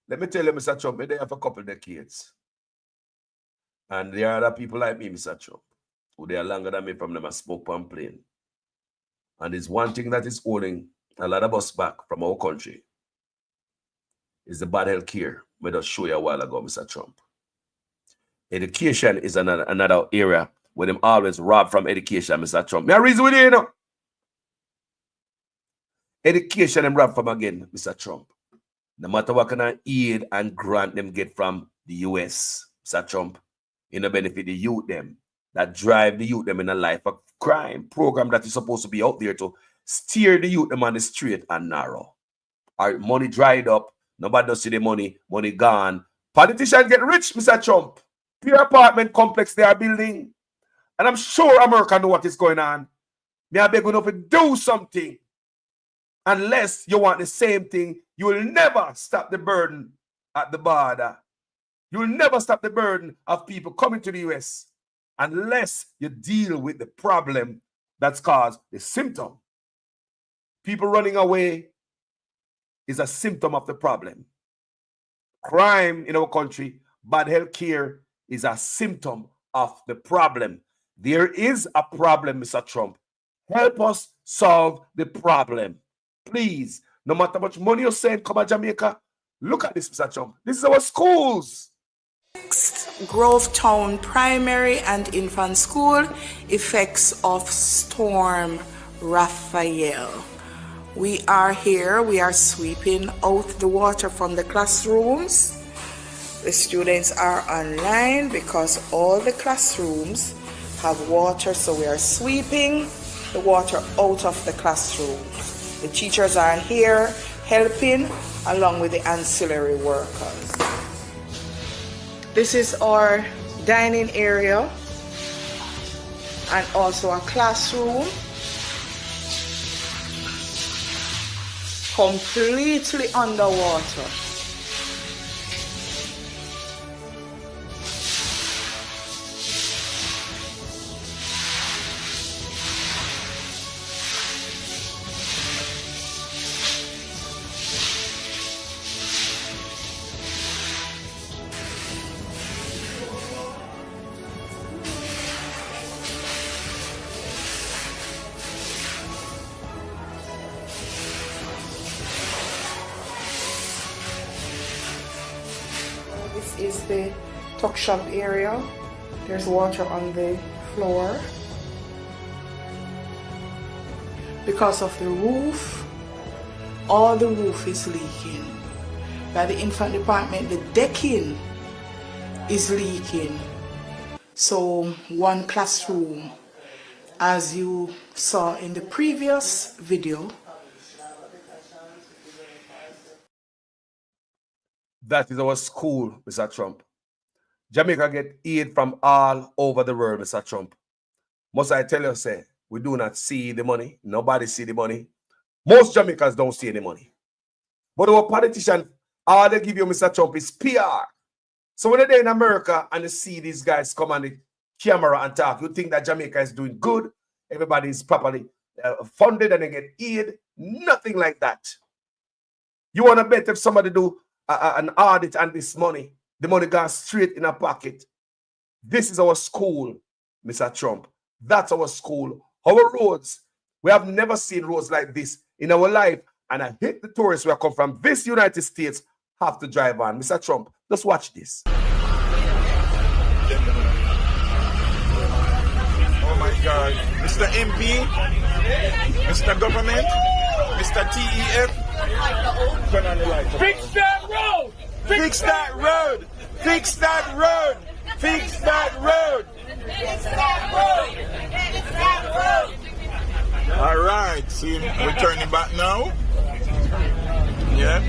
Let me tell you, Mr. Trump, I've been there for a couple of decades. And there are other people like me, Mr. Trump, who they are longer than me from them a smoke pump plane. And it's one thing that is holding a lot of us back from our country is the bad health care we just showed you a while ago, Mr. Trump. Education is another area where them always rob from education, Mr. Trump. Me a reason with you, you know. Education them rob from again, Mr. Trump. No matter what kind of aid and grant them get from the US, Mr. Trump, you know, benefit the youth them, that drive the youth them in a life of crime program that is supposed to be out there to steer the youth them on the straight and narrow. Our money dried up, nobody does see the money gone. Politicians get rich, Mr. Trump. Pure apartment complex they are building. And I'm sure America know what is going on. They are begging to do something. Unless you want the same thing, you will never stop the burden at the border. You will never stop the burden of people coming to the US unless you deal with the problem that's caused the symptom. People running away is a symptom of the problem. Crime in our country, bad health care is a symptom of the problem. There is a problem, Mr. Trump. Help us solve the problem. Please, no matter how much money you're saying, come to Jamaica, look at this, Mr. Trump. This is our schools. Grovetown Primary and Infant School, effects of Storm Raphael. We are here, we are sweeping out the water from the classrooms. The students are online because all the classrooms have water, so we are sweeping the water out of the classrooms. The teachers are here helping along with the ancillary workers. This is our dining area and also a classroom, completely underwater. This is the tuck shop area. There's water on the floor. Because of the roof, all the roof is leaking. By the infant department, the decking is leaking. So one classroom, as you saw in the previous video, that is our school, Mr. Trump. Jamaica get aid from all over the world, Mr. Trump. Must I tell you, say, we do not see the money. Nobody see the money. Most Jamaicans don't see any money. But our politicians, all they give you, Mr. Trump, is PR. So when they're in America and you see these guys come on the camera and talk, you think that Jamaica is doing good, everybody is properly funded and they get aid. Nothing like that. You want to bet if somebody do an audit on this money, the money goes straight in a pocket. This is our school, Mr. Trump. That's our school. Our roads, we have never seen roads like this in our life. And I hate the tourists who come from this United States have to drive on. Mr. Trump, just watch this. Oh my God. Mr. MP, Mr. Government, Mr. TEF, turn on the light. Fix that road! Fix that road! Fix that road! Fix that road! Fix that road! Fix that road! All right, see, we're turning back now. Yeah.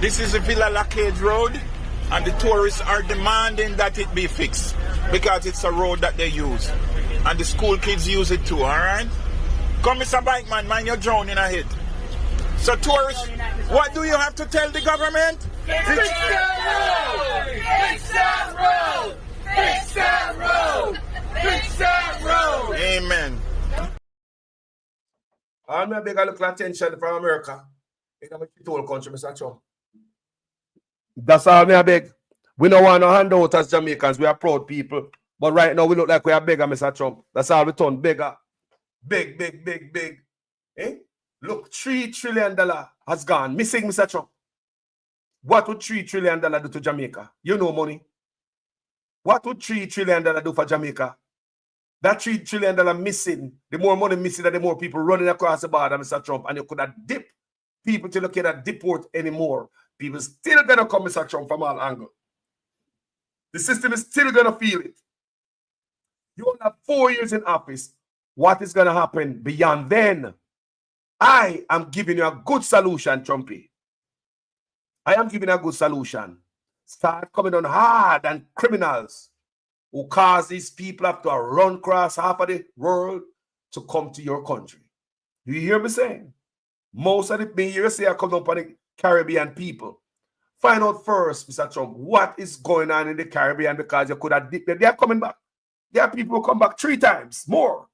This is the Villa Lacade Road, and the tourists are demanding that it be fixed because it's a road that they use. And the school kids use it too, all right? Come, Mr. Bikeman, mind you're drowning ahead. So tourists, what do you have to tell the government? Fix that road! Fix that road! Fix that road! Fix that road! Amen. I'm going to beg a little attention from America. In our whole country, Mr. Trump. That's all I beg. We don't want no handout as Jamaicans. We are proud people. But right now, we look like we are beggar, Mr. Trump. That's all we turn beggar. Big, big, big, big. Eh? Look, $3 trillion has gone missing, Mr. Trump. What would $3 trillion do to Jamaica? You know money. What would $3 trillion do for Jamaica? That $3 trillion missing, the more money missing, the more people running across the border, Mr. Trump, and you could have dipped people till you cannot deport anymore. People still gonna come, Mr. Trump, from all angles. The system is still gonna feel it. You only have 4 years in office. What is gonna happen beyond then? I am giving you a good solution, Trumpy. I am giving you a good solution. Start coming on hard and criminals who cause these people have to run across half of the world to come to your country. Do you hear me saying? Most of the you say are coming up on the Caribbean people. Find out first, Mr. Trump, what is going on in the Caribbean, because you could have they are coming back. There are people who come back 3 times more.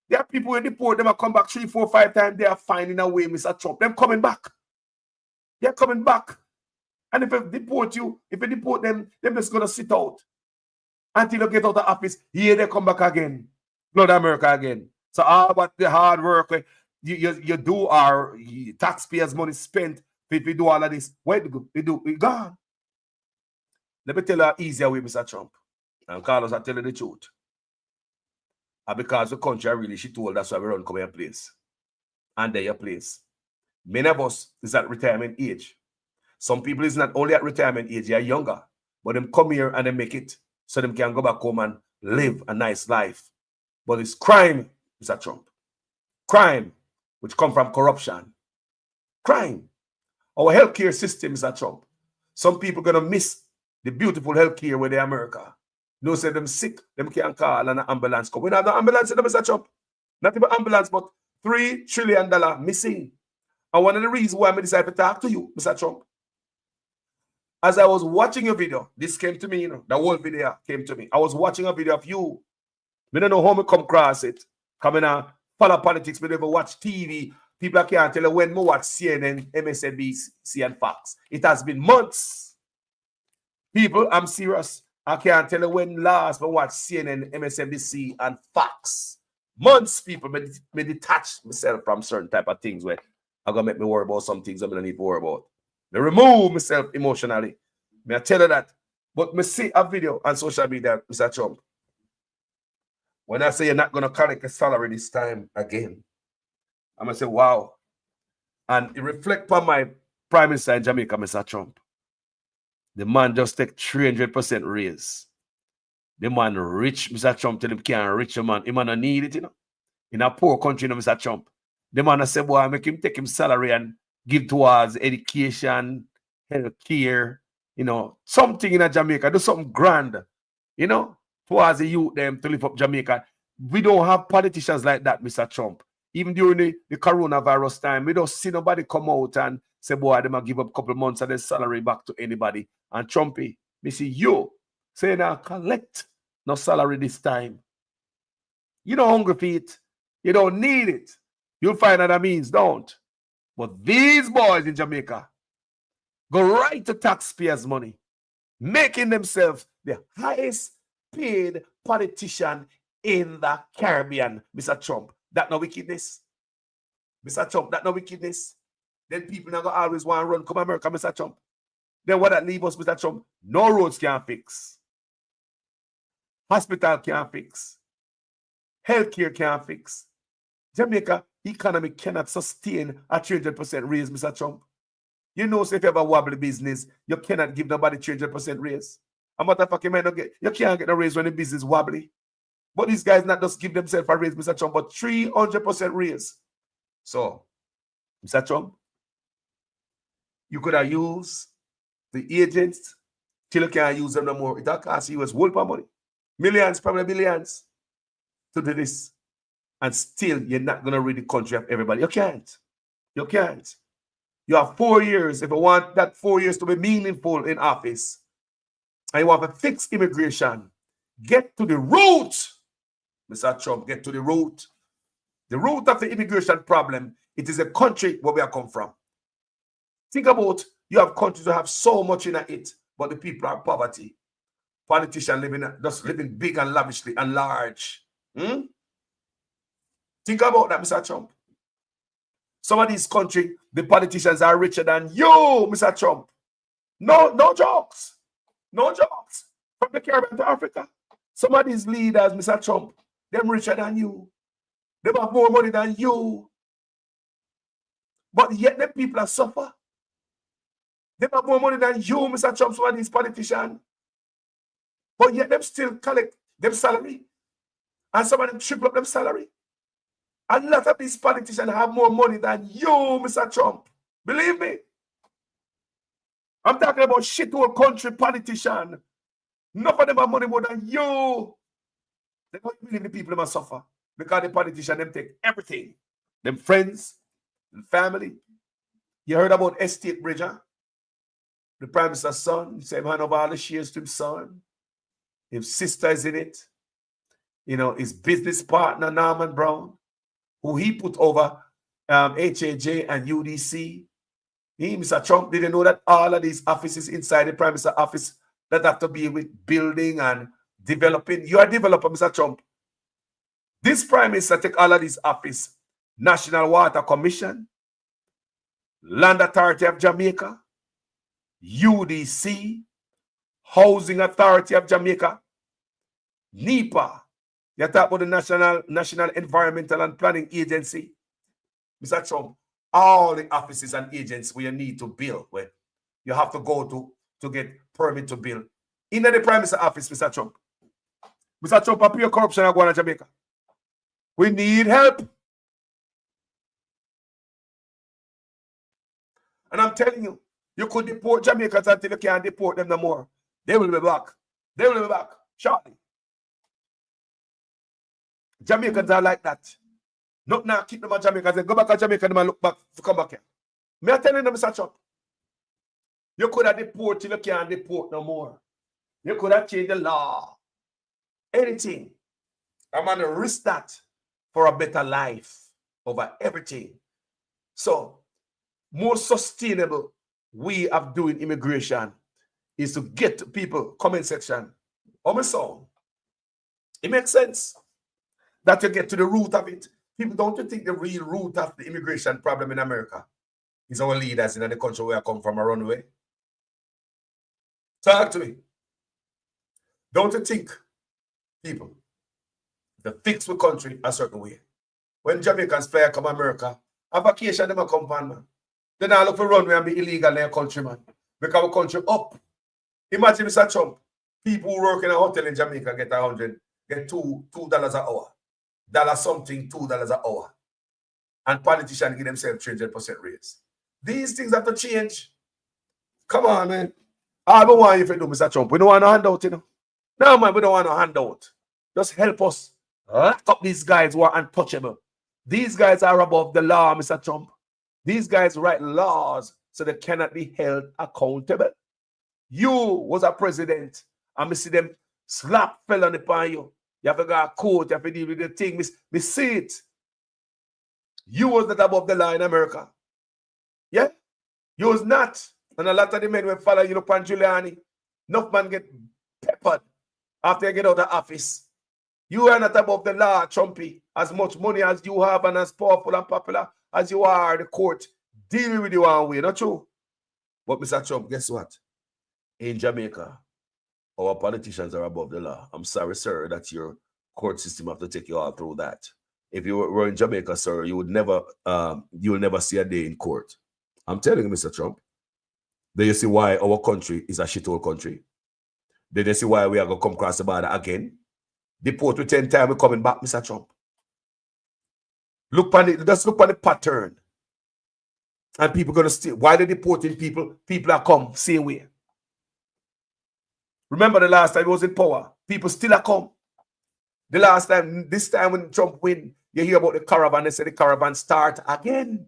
There are people who deport them and come back 3, 4, 5 times. They are finding a way, Mr. Trump. Them coming back. They're coming back. And if they deport you, if they deport them, they're just gonna sit out until you get out of office. Here they come back again. Blood America again. So all what the hard work you do our taxpayers' money spent if we do all of this. Where we gone. Let me tell you an easier way, Mr. Trump. And Carlos, I tell you the truth. And because the country really she told that's why we run come your place. And they're your place. Many of us is at retirement age. Some people is not only at retirement age, they are younger. But them come here and they make it so them can go back home and live a nice life. But it's crime, Mr. Trump. Crime, which come from corruption. Crime. Our healthcare system, Mr. Trump. Some people gonna miss the beautiful healthcare where they America. No say them sick, them can't call and an ambulance come. We don't have the ambulance in the Mr. Trump. Not even ambulance, but $3 trillion missing. And one of the reasons why I decided to talk to you, Mr. Trump, as I was watching your video, this came to me, you know, the whole video came to me. I was watching a video of you. I don't know how I come across it. Coming out, follow politics, but never watch TV. People can't tell you when I watch CNN, MSNBC, and Fox. It has been months. People, I'm serious. I can't tell you when last I watch CNN, MSNBC, and Fox. Months, people, me detach myself from certain type of things where I'm going to make me worry about some things I don't need to worry about. Me remove myself emotionally. May I tell you that? But me see a video on social media, Mr. Trump. When I say you're not going to collect a salary this time again, I'm going to say, wow. And it reflects on my Prime Minister in Jamaica, Mr. Trump. The man just take 300% raise. The man rich, Mr. Trump, tell him can't rich a man. He man don't need it, you know. In a poor country, you know, Mr. Trump. The man say, boy, make him take him salary and give towards education, health care, you know, something in Jamaica. Do something grand, you know, towards the youth them to lift up Jamaica. We don't have politicians like that, Mr. Trump. Even during the coronavirus time, we don't see nobody come out and say, boy, they might give up a couple of months of their salary back to anybody. And Trumpy, me see you say now collect no salary this time. You don't hungry for it. You don't need it. You'll find other means, don't. But these boys in Jamaica go right to taxpayers' money, making themselves the highest paid politician in the Caribbean, Mr. Trump. That no wickedness. Mr. Trump, that no wickedness. Then people now always want to run come America, Mr. Trump. Then what that leave us, Mr. Trump? No roads can fix. Hospital can't fix. Healthcare can't fix. Jamaica economy cannot sustain a 300% raise, Mr. Trump. You know, so if you have a wobbly business, you cannot give nobody 300% raise. A matter of fact, you can't get a raise when the business wobbly. But these guys not just give themselves a raise, Mr. Trump, but 300% raise. So, Mr. Trump, you could have used the agents till you can't use them no more. It costs you as whole money. Millions, probably billions to do this. And still, you're not going to rid the country of everybody. You can't. You can't. You have 4 years. If you want that 4 years to be meaningful in office, and you want to fix immigration, get to the root. Mr. Trump, get to the root. The root of the immigration problem, it is a country where we are come from. Think about, you have countries that have so much in it, but the people are poverty. Politicians living big and lavishly and large. Think about that, Mr. Trump. Some of these countries, the politicians are richer than you, Mr. Trump. No jokes. No jokes. From the Caribbean to Africa. Some of these leaders, Mr. Trump, them richer than you. They have more money than you. But yet the people are suffer. They have more money than you, Mr. Trump, some of these politicians. But yet them still collect them salary. And some of them triple up them salary. A lot of these politicians have more money than you, Mr. Trump. Believe me. I'm talking about shit to a country politician. None of them have money more than you. They don't believe the people must suffer. Because the politicians, them take everything. Them friends, and family. You heard about Estate Bridger? The Prime Minister's son. He said he hand over all the shares to his son. His sister is in it. You know, his business partner, Norman Brown, who he put over HAJ and UDC. He, Mr. Trump, didn't know that all of these offices inside the Prime Minister's office that have to be with building and developing. You are a developer, Mr. Trump. This Prime Minister take all of these offices. National Water Commission, Land Authority of Jamaica, UDC, Housing Authority of Jamaica, NEPA. You talk about the National Environmental and Planning Agency. Mr. Trump, all the offices and agents where you need to build, where you have to go to get permit to build. In the Prime Minister's office, Mr. Trump. Mr. Trump, appear corruption going on Jamaica. We need help. And I'm telling you, you could deport Jamaicans until you can't deport them no more. They will be back. They will be back shortly. Jamaicans are like that. Not now keep them at Jamaica. They go back to Jamaica and look back to come back here. Me I tell you, Mr. Trump. You could have deported till you can't deport no more. You could have changed the law. Anything. I'm going to risk that for a better life over everything. So, more sustainable way of doing immigration is to get to people, comment section. Oh, my son. It makes sense that you get to the root of it. People, don't you think the real root of the immigration problem in America is our leaders in the country where I come from a runaway? Talk to me. Don't you think, people, the fix the country a certain way? When Jamaicans fly come America, a vacation them a come on, man. Then I look for runway and be illegal in their country, man. Because our country up. Imagine, Mr. Trump, people who work in a hotel in Jamaica get $2 an hour. $1 something, $2 an hour. And politicians give themselves 300% raise. These things have to change. Come on, man. I don't want you to do, Mr. Trump. We don't want no handout, you know. No, man, we don't want no handout. Just help us lock up these guys who are untouchable. These guys are above the law, Mr. Trump. These guys write laws so they cannot be held accountable. You was a president, and me see them slap felony upon you. You have to go to court, you have to deal with the thing. Me see it. You was not above the law in America. Yeah? You was not. And a lot of the men will follow you up on Giuliani. Enough man get peppered after you get out of office. You are not above the law, Trumpy. As much money as you have and as powerful and popular as you are, the court dealing with you one way. Not true. But Mr. Trump, guess what? In Jamaica, our politicians are above the law. I'm sorry, sir, that your court system have to take you all through that. If you were in Jamaica, sir, you will never see a day in court. I'm telling you, Mr. Trump. Then you see why our country is a shithole country. Then you see why we are going to come across the border again. Deport with 10 times, we're coming back, Mr. Trump. Just look on the pattern. And people are going to stay. Why they deporting people? People are come, same way. Remember the last time he was in power? People still are come. The last time, this time when Trump win, you hear about the caravan, they say the caravan start again.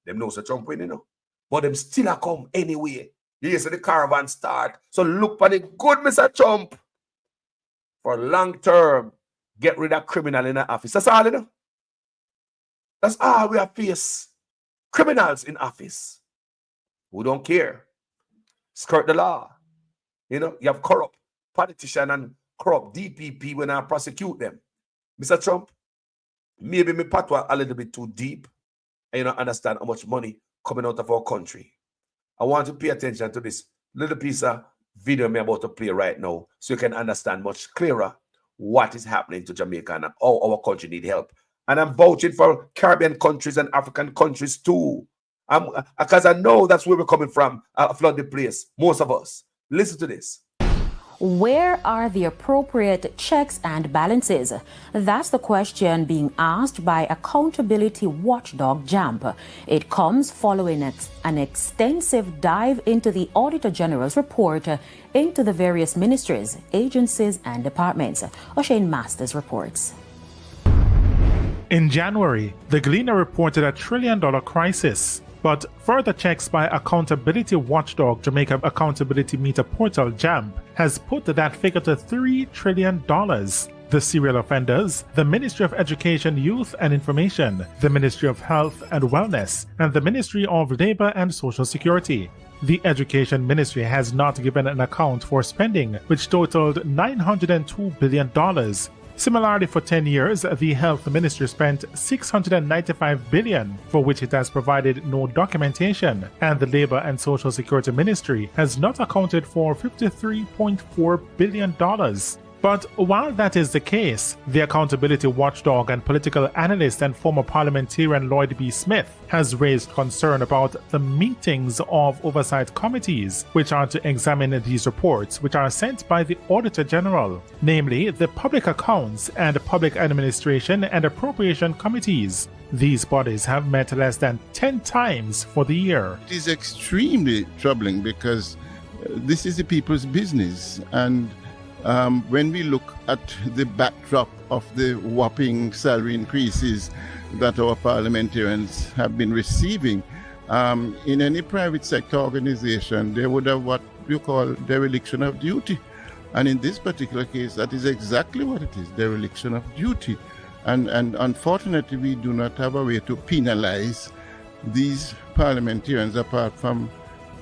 Them knows the Trump win, you know. But them still are come anyway. You say the caravan start. So look for the good, Mr. Trump. For long term, get rid of criminal in the office. That's all, you know. That's all we have faced. Criminals in office who don't care. Skirt the law. You know, you have corrupt politicians and corrupt DPP when I prosecute them. Mr. Trump, maybe me patwa a little bit too deep and you don't understand how much money coming out of our country. I want you to pay attention to this little piece of video I'm about to play right now so you can understand much clearer what is happening to Jamaica and how our country need help. And I'm vouching for Caribbean countries and African countries too. Because I know that's where we're coming from, flooded place, most of us. Listen to this. Where are the appropriate checks and balances? That's the question being asked by accountability watchdog JAMP. It comes following an extensive dive into the Auditor General's report into the various ministries, agencies, and departments. O'Shane Masters reports. In January, the Gleaner reported a $1 trillion crisis. But further checks by accountability watchdog Jamaica Accountability Meter Portal JAMP has put that figure to $3 trillion. The serial offenders, the Ministry of Education, Youth and Information, the Ministry of Health and Wellness, and the Ministry of Labour and Social Security. The Education Ministry has not given an account for spending, which totaled $902 billion. Similarly, for 10 years, the Health Ministry spent $695 billion, for which it has provided no documentation, and the Labour and Social Security Ministry has not accounted for $53.4 billion. But while that is the case, the accountability watchdog and political analyst and former parliamentarian Lloyd B. Smith has raised concern about the meetings of oversight committees which are to examine these reports, which are sent by the Auditor General, namely the Public Accounts and Public Administration and Appropriation Committees. These bodies have met less than 10 times for the year. It is extremely troubling because this is the people's business, and when we look at the backdrop of the whopping salary increases that our parliamentarians have been receiving, in any private sector organization, they would have what you call dereliction of duty. And in this particular case, that is exactly what it is, dereliction of duty. And unfortunately, we do not have a way to penalize these parliamentarians apart from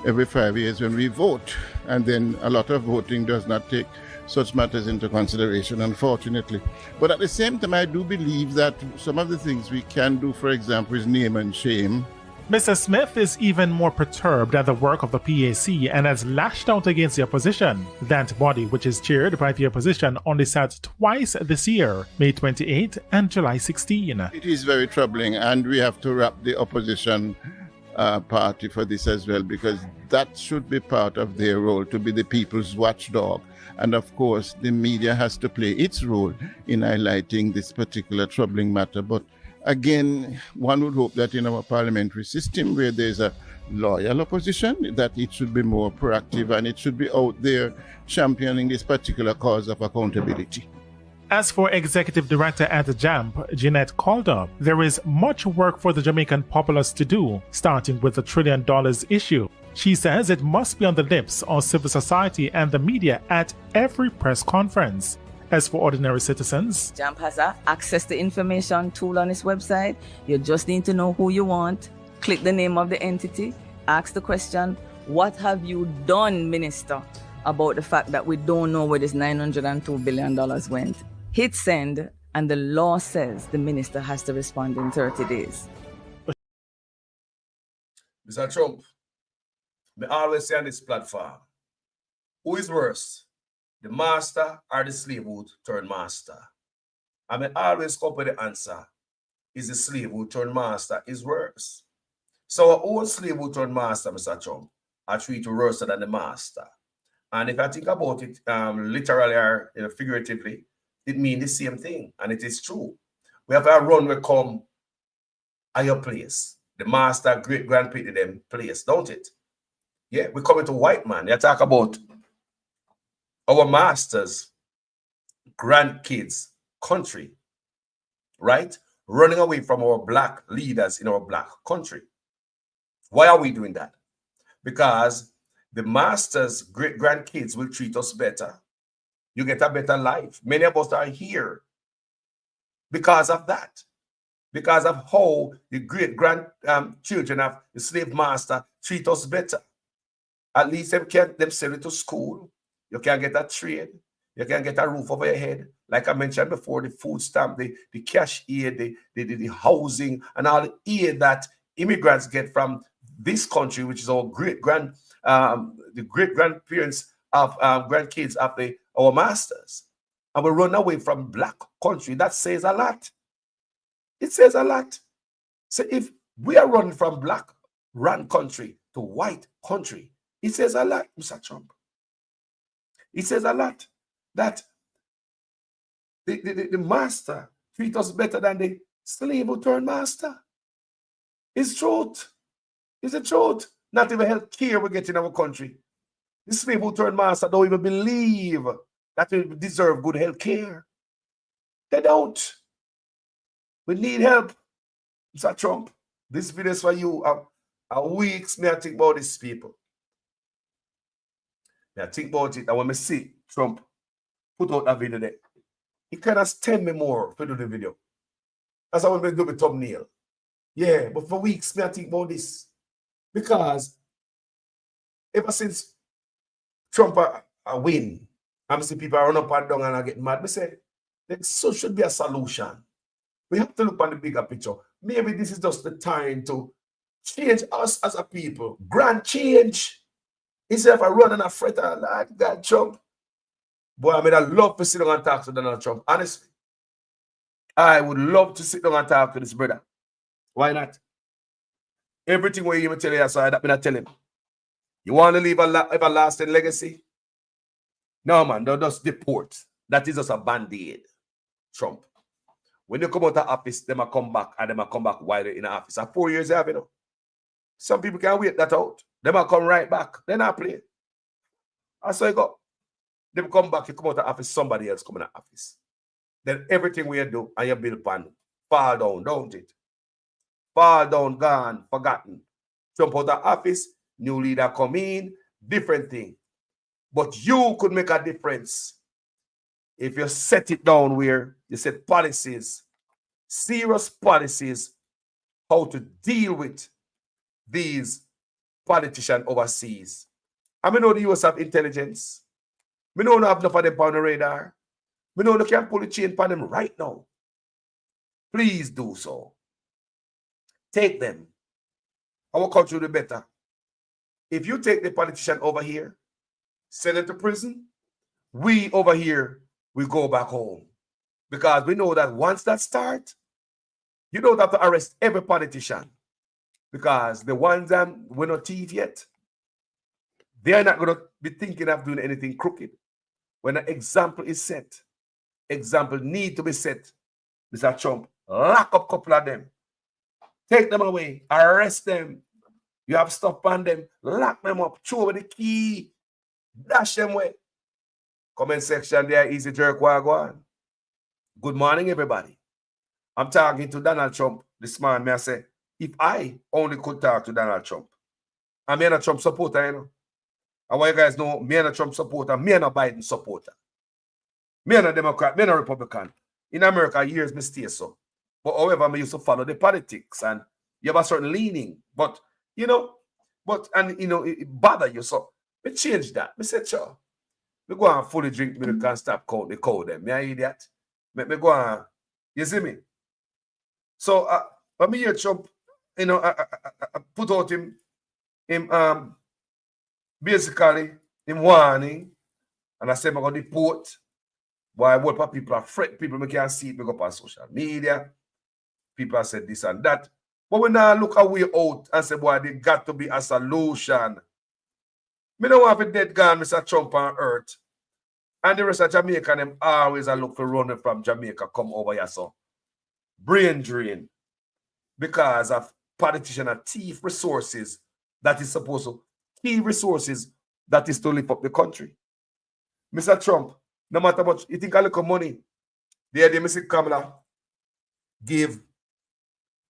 every 5 years when we vote. And then a lot of voting does not take such matters into consideration, unfortunately. But at the same time, I do believe that some of the things we can do, for example, is name and shame. Mr. Smith is even more perturbed at the work of the PAC and has lashed out against the opposition. That body, which is chaired by the opposition, only sat twice this year, May 28 and July 16. It is very troubling, and we have to wrap the opposition party for this as well, because that should be part of their role, to be the people's watchdog. And of course, the media has to play its role in highlighting this particular troubling matter. But again, one would hope that in our parliamentary system, where there's a loyal opposition, that it should be more proactive and it should be out there championing this particular cause of accountability. As for Executive Director at JAMP, Jeanette Calder, there is much work for the Jamaican populace to do, starting with the $1 trillion issue. She says it must be on the lips of civil society and the media at every press conference. As for ordinary citizens, JAMP has an access to information tool on its website. You just need to know who you want, click the name of the entity, ask the question, what have you done, Minister, about the fact that we don't know where this $902 billion went? Hit send, and the law says the minister has to respond in 30 days. Mr. Trump, I always say on this platform, who is worse, the master or the slave who turned master? I may always come with the answer, is the slave who turned master is worse. So our own slave who turned master, Mr. Trump, are treated worse than the master. And if I think about it literally or figuratively, it means the same thing, and it is true. We have a run will come at your place. The master, great-grandparent, them place, don't it? Yeah, we come into white man. They talk about our masters, grandkids, country, right? Running away from our black leaders in our black country. Why are we doing that? Because the masters, great-grandkids will treat us better. You get a better life. Many of us are here because of that. Because of how the great-grandchildren of the slave master treat us better. At least them send you to school. You can get a trade. You can get a roof over your head. Like I mentioned before, the food stamp, the cash aid, the housing, and all the aid that immigrants get from this country, which is our the great-grandparents of grandkids of our masters. And we run away from black country. That says a lot. It says a lot. So if we are running from black run country to white country. It says a lot, Mr. Trump. It says a lot that the master treat us better than the slave who turned master. It's truth. It's the truth. Not even health care we get in our country. The slave who turned master don't even believe that we deserve good health care. They don't. We need help. Mr. Trump, this video is for you. Weeks me I think about these people. I think about it, and when I see Trump put out that video there, he kind of stem me more to do the video. That's how I'm going to do the thumbnail. Yeah, but for weeks me I think about this. Because ever since Trump a win, I'm seeing people run up and down and I get mad. I say, there should be a solution. We have to look at the bigger picture. Maybe this is just the time to change us as a people. Grand change. Instead of running a fret like that Trump. Boy, I mean, I love to sit down and talk to Donald Trump. Honestly, I would love to sit down and talk to this brother. Why not? Everything we even tell you, so I tell him. You want to leave a everlasting legacy? No, man, don't just deport. That is just a band-aid, Trump. When you come out of office, they might come back, and they might come back while they're in the office. And 4 years, you have, you know. Some people can't wait that out. They might come right back. They're not playing. That's how you go. They come back, you come out of office, somebody else come in the office. Then everything we do and you build upon fall down, don't it? Fall down, gone, forgotten. Jump out of office, new leader come in, different thing. But you could make a difference if you set it down where you set policies, serious policies, how to deal with these politicians overseas. I mean, know the US have intelligence. We don't have enough of them on the radar. We know they can pull the chain upon them right now. Please do so. Take them. Our country will be better. If you take the politician over here, send them to prison, we over here, we go back home. Because we know that once that starts, you don't have to arrest every politician. Because the ones that we're not teeth yet, they're not going to be thinking of doing anything crooked. When an example is set, example need to be set, Mr. Trump, lock up a couple of them. Take them away, arrest them. You have stuff on them, lock them up, throw away the key, dash them away. Comment section there, Easy Jerk Wagwan. Good morning, everybody. I'm talking to Donald Trump this morning. May I say, if I only could talk to Donald Trump, I'm a Trump supporter, you know. I want you guys know, me and a Trump supporter, me and a Biden supporter. Me and a Democrat, me and a Republican. In America, years me stay so. But however, I used to follow the politics and you have a certain leaning. But, you know, it bother you. So, me change that. Me said, sure. Me go and fully drink milk and stop count the cow them. Me I idiot. Me go and, you see me? So, when me hear Trump, you know, I put out him basically, him warning, and I said, I'm going to deport. Why, what people are fret, people me can't see it, me go up on social media. People have said this and that. But we now look a way out and say, boy, there got to be a solution. Me don't want a dead gone, Mr. Trump on earth. And the rest of Jamaica, them always a look for running from Jamaica, come over here, so. Brain drain. Because of politician and thief resources that is supposed to, key resources that is to lift up the country. Mr. Trump, no matter much, you think I look at money. The other day, Mr. Kamala gave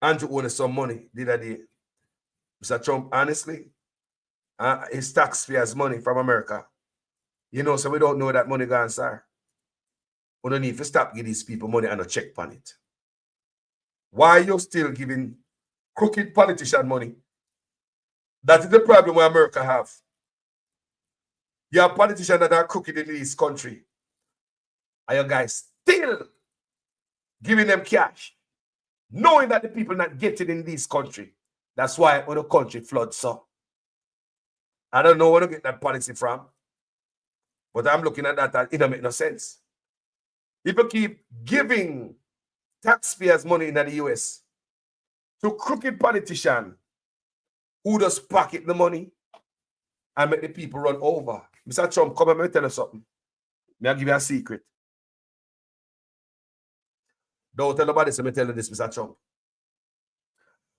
Andrew Owen some money the other day. Mr. Trump, honestly, his taxpayers' money from America. You know, so we don't know that money gone, sir. We don't need to stop giving these people money and a check on it. Why are you still giving crooked politician money? That is the problem where America have. You have politicians that are crooked in this country. And you guys still giving them cash, knowing that the people not getting in this country. That's why when the country floods, so. I don't know where to get that policy from. But I'm looking at that, it don't make no sense. If you keep giving taxpayers money in the US to crooked politicians, Who does pocket the money and make the people run over? Mr. Trump, come and let me tell you something. May I give you a secret? Don't tell nobody, so me tell you this, Mr. Trump.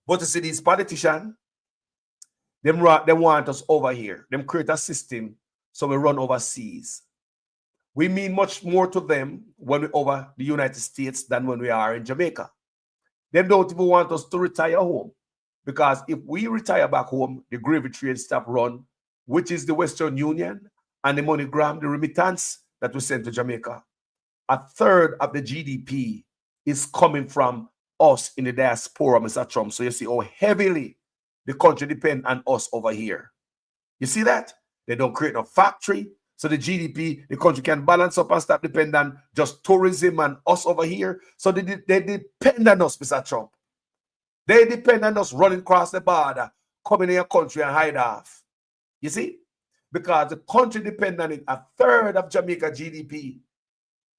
But you see, these politicians, they want us over here. Them create a system so we run overseas. We mean much more to them when we're over the United States than when we are in Jamaica. They don't even want us to retire home. Because if we retire back home, the gravy train stop run, which is the Western Union, and the MoneyGram, the remittance that we send to Jamaica. 1/3 of the GDP is coming from us in the diaspora, Mr. Trump. So you see how heavily the country depends on us over here. You see that? They don't create no factory. So the GDP, the country can balance up and stop depending on just tourism and us over here. So they depend on us, Mr. Trump. They depend on us running across the border, coming in your country and hide off. You see? Because the country depends on it. 1/3 of Jamaica GDP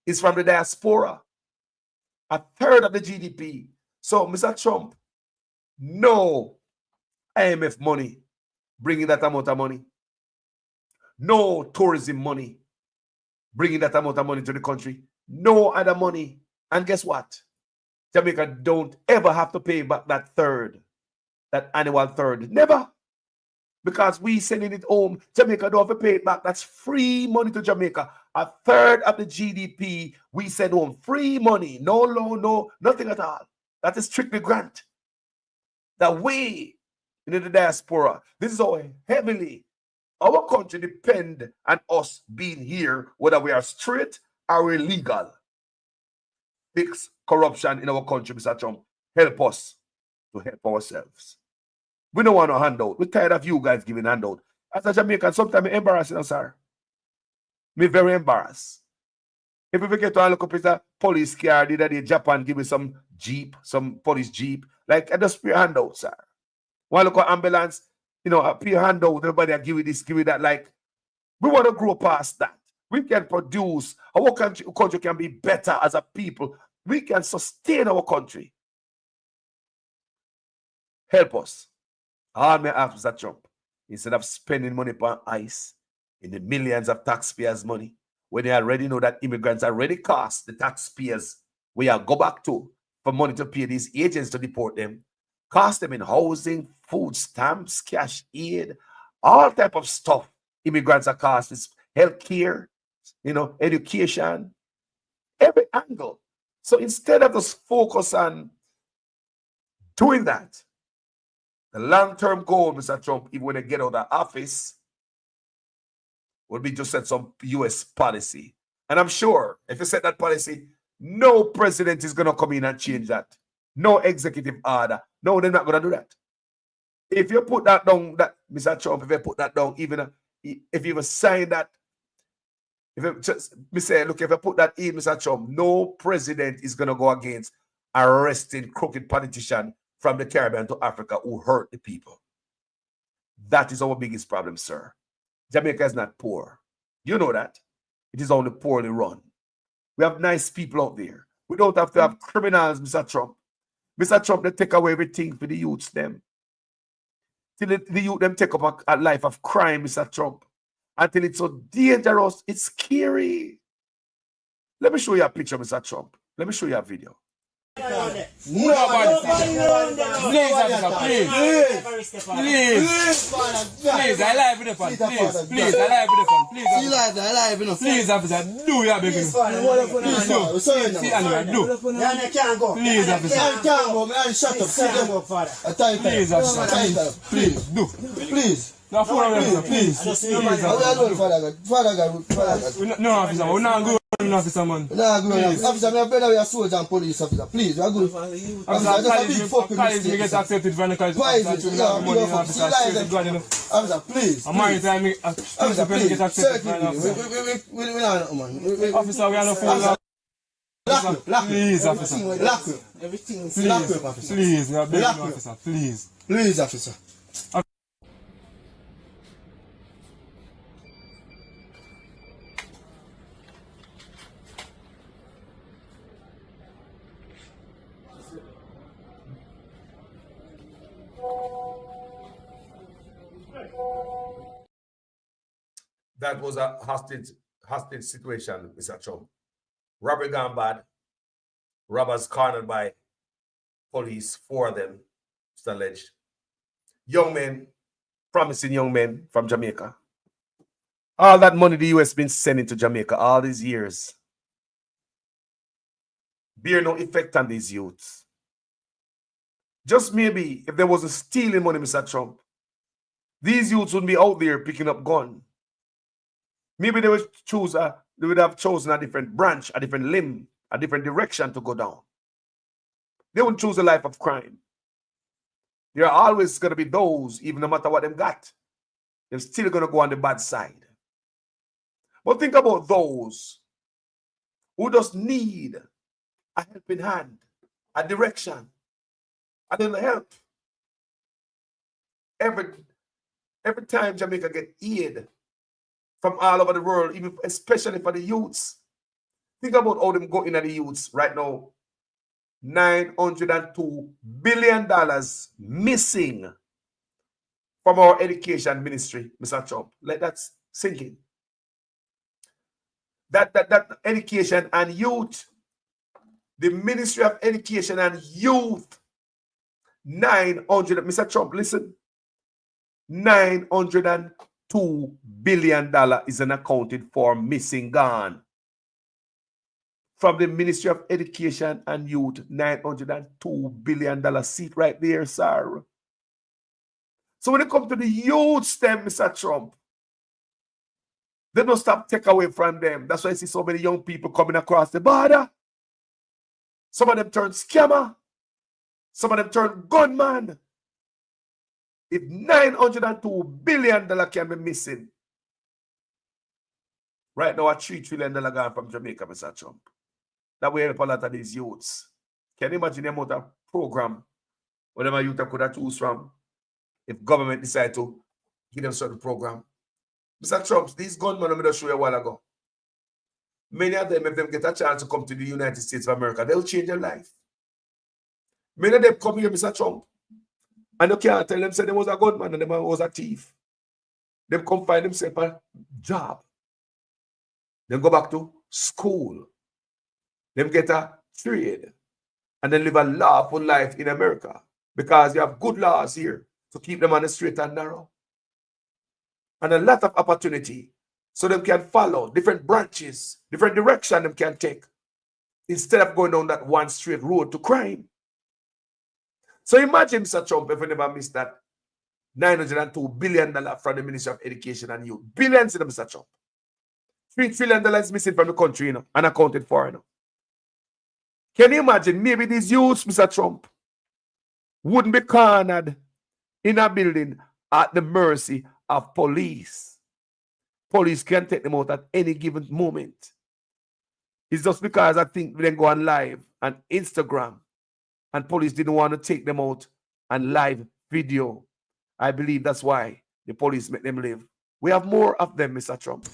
is from the diaspora. 1/3 of the GDP. So, Mr. Trump, no IMF money bringing that amount of money. No tourism money bringing that amount of money to the country. No other money. And guess what? Jamaica don't ever have to pay back that annual third. Never. Because we sending it home. Jamaica don't have to pay it back. That's free money to Jamaica. 1/3 of the GDP we send home. Free money. No loan, no, nothing at all. That is strictly grant. That we in the diaspora, this is how heavily our country depend on us being here, whether we are straight or illegal. Fix corruption in our country, Mr. Trump. Help us to help ourselves. We don't want no handout. We're tired of you guys giving handout. As a Jamaican, sometimes I'm embarrassing, sir. Me very embarrassed. If we get to look up a police car, the other day Japan give me some jeep, some police jeep. Like, I just pay a handout, sir. Want to look at ambulance, I pay a handout, everybody I give you this, give you that. Like, we want to grow past that. We can produce, our country can be better as a people. We can sustain our country. Help us. All may ask Mr. Trump, instead of spending money on ICE in the millions of taxpayers' money, when they already know that immigrants already cost the taxpayers we are go back to for money to pay these agents to deport them, cost them in housing, food stamps, cash aid, all type of stuff immigrants are cost. It's healthcare, education, every angle. So instead of just focus on doing that, the long-term goal, Mr. Trump, even when they get out of office, would be to set some U.S. policy. And I'm sure if you set that policy, no president is going to come in and change that. No executive order. No, they're not going to do that. If you put that down, that Mr. Trump, if you put that down, even if you even sign that, if you put that in, Mr. Trump, no president is going to go against arresting crooked politician from the Caribbean to Africa who hurt the people. That is our biggest problem, sir. Jamaica is not poor. You know that. It is only poorly run. We have nice people out there. We don't have to have criminals, Mr. Trump. Mr. Trump, they take away everything for the youths, them. Till the youth, them take up a life of crime, Mr. Trump. Until it's so dangerous, it's scary. Let me show you a picture, Mr. Trump. Let me show you a video. Nobody. Please, officer, please, I live with the fun. Please, I live with the fun. Please, officer, do your big. Please, Please, officer, please, do. Please. No, please. Father God. No, officer, we're not good. Officer, man. Officer, I'm better with a soldier and police officer. Please, we are good. Officer, just a big fucking mistake. Get accepted from the college. Why is it? Officer, please. I'm married to me. Officer, please. Get accepted from the officer. We don't know, man. Officer, we are not full. Please, officer. Lock up. Everything is lock up, officer. Please, we are begging officer. Please. Please, officer. That was a hostage situation, Mr. Trump. Robbery gone bad. Robbers cornered by police, 4 of them, it's alleged. Young men, promising young men from Jamaica. All that money the U.S. been sending to Jamaica all these years bear no effect on these youths. Just maybe if there wasn't stealing money, Mr. Trump, these youths wouldn't be out there picking up gun. Maybe they would have chosen a different branch, a different limb, a different direction to go down. They wouldn't choose a life of crime. There are always going to be those, even no matter what them got, they're still going to go on the bad side. But think about those who just need a helping hand, a direction, a little help. Every time Jamaica get aid from all over the world, even especially for the youths. Think about how them go in at the youths right now. $902 billion missing from our education ministry, Mr. Trump. Let that sink in. That education and youth, the Ministry of Education and Youth, Mr. Trump, listen, $902 billion is unaccounted for, missing, gone. From the Ministry of Education and Youth, $902 billion seat right there, sir. So when it comes to the youth STEM, Mr. Trump, they don't stop take away from them. That's why I see so many young people coming across the border. Some of them turn scammer. Some of them turn gunman. If $902 billion can be missing, right now, $3 trillion gone from Jamaica, Mr. Trump. That will help a lot of these youths. Can you imagine the amount of program where my youth could have choose from if government decide to give them certain program? Mr. Trump, these gunmen I'm going to show you a while ago. Many of them, if they get a chance to come to the United States of America, they'll change their life. Many of them come here, Mr. Trump, and you can't tell them say they was a gunman and they was a thief. They come find themselves a job. They go back to school. They get a trade. And then live a lawful life in America. Because you have good laws here to keep them on the straight and narrow. And a lot of opportunity so they can follow different branches, different direction they can take instead of going down that one straight road to crime. So imagine, Mr. Trump, if we never missed that $902 billion from the Ministry of Education and Youth. Billions in Mr. Trump. $3 trillion is missing from the country, unaccounted for. Can you imagine, maybe these youths, Mr. Trump, wouldn't be cornered in a building at the mercy of police. Police can take them out at any given moment. It's just because I think we then go on live on Instagram and police didn't want to take them out on live video. I believe that's why the police make them live. We have more of them, Mr. Trump.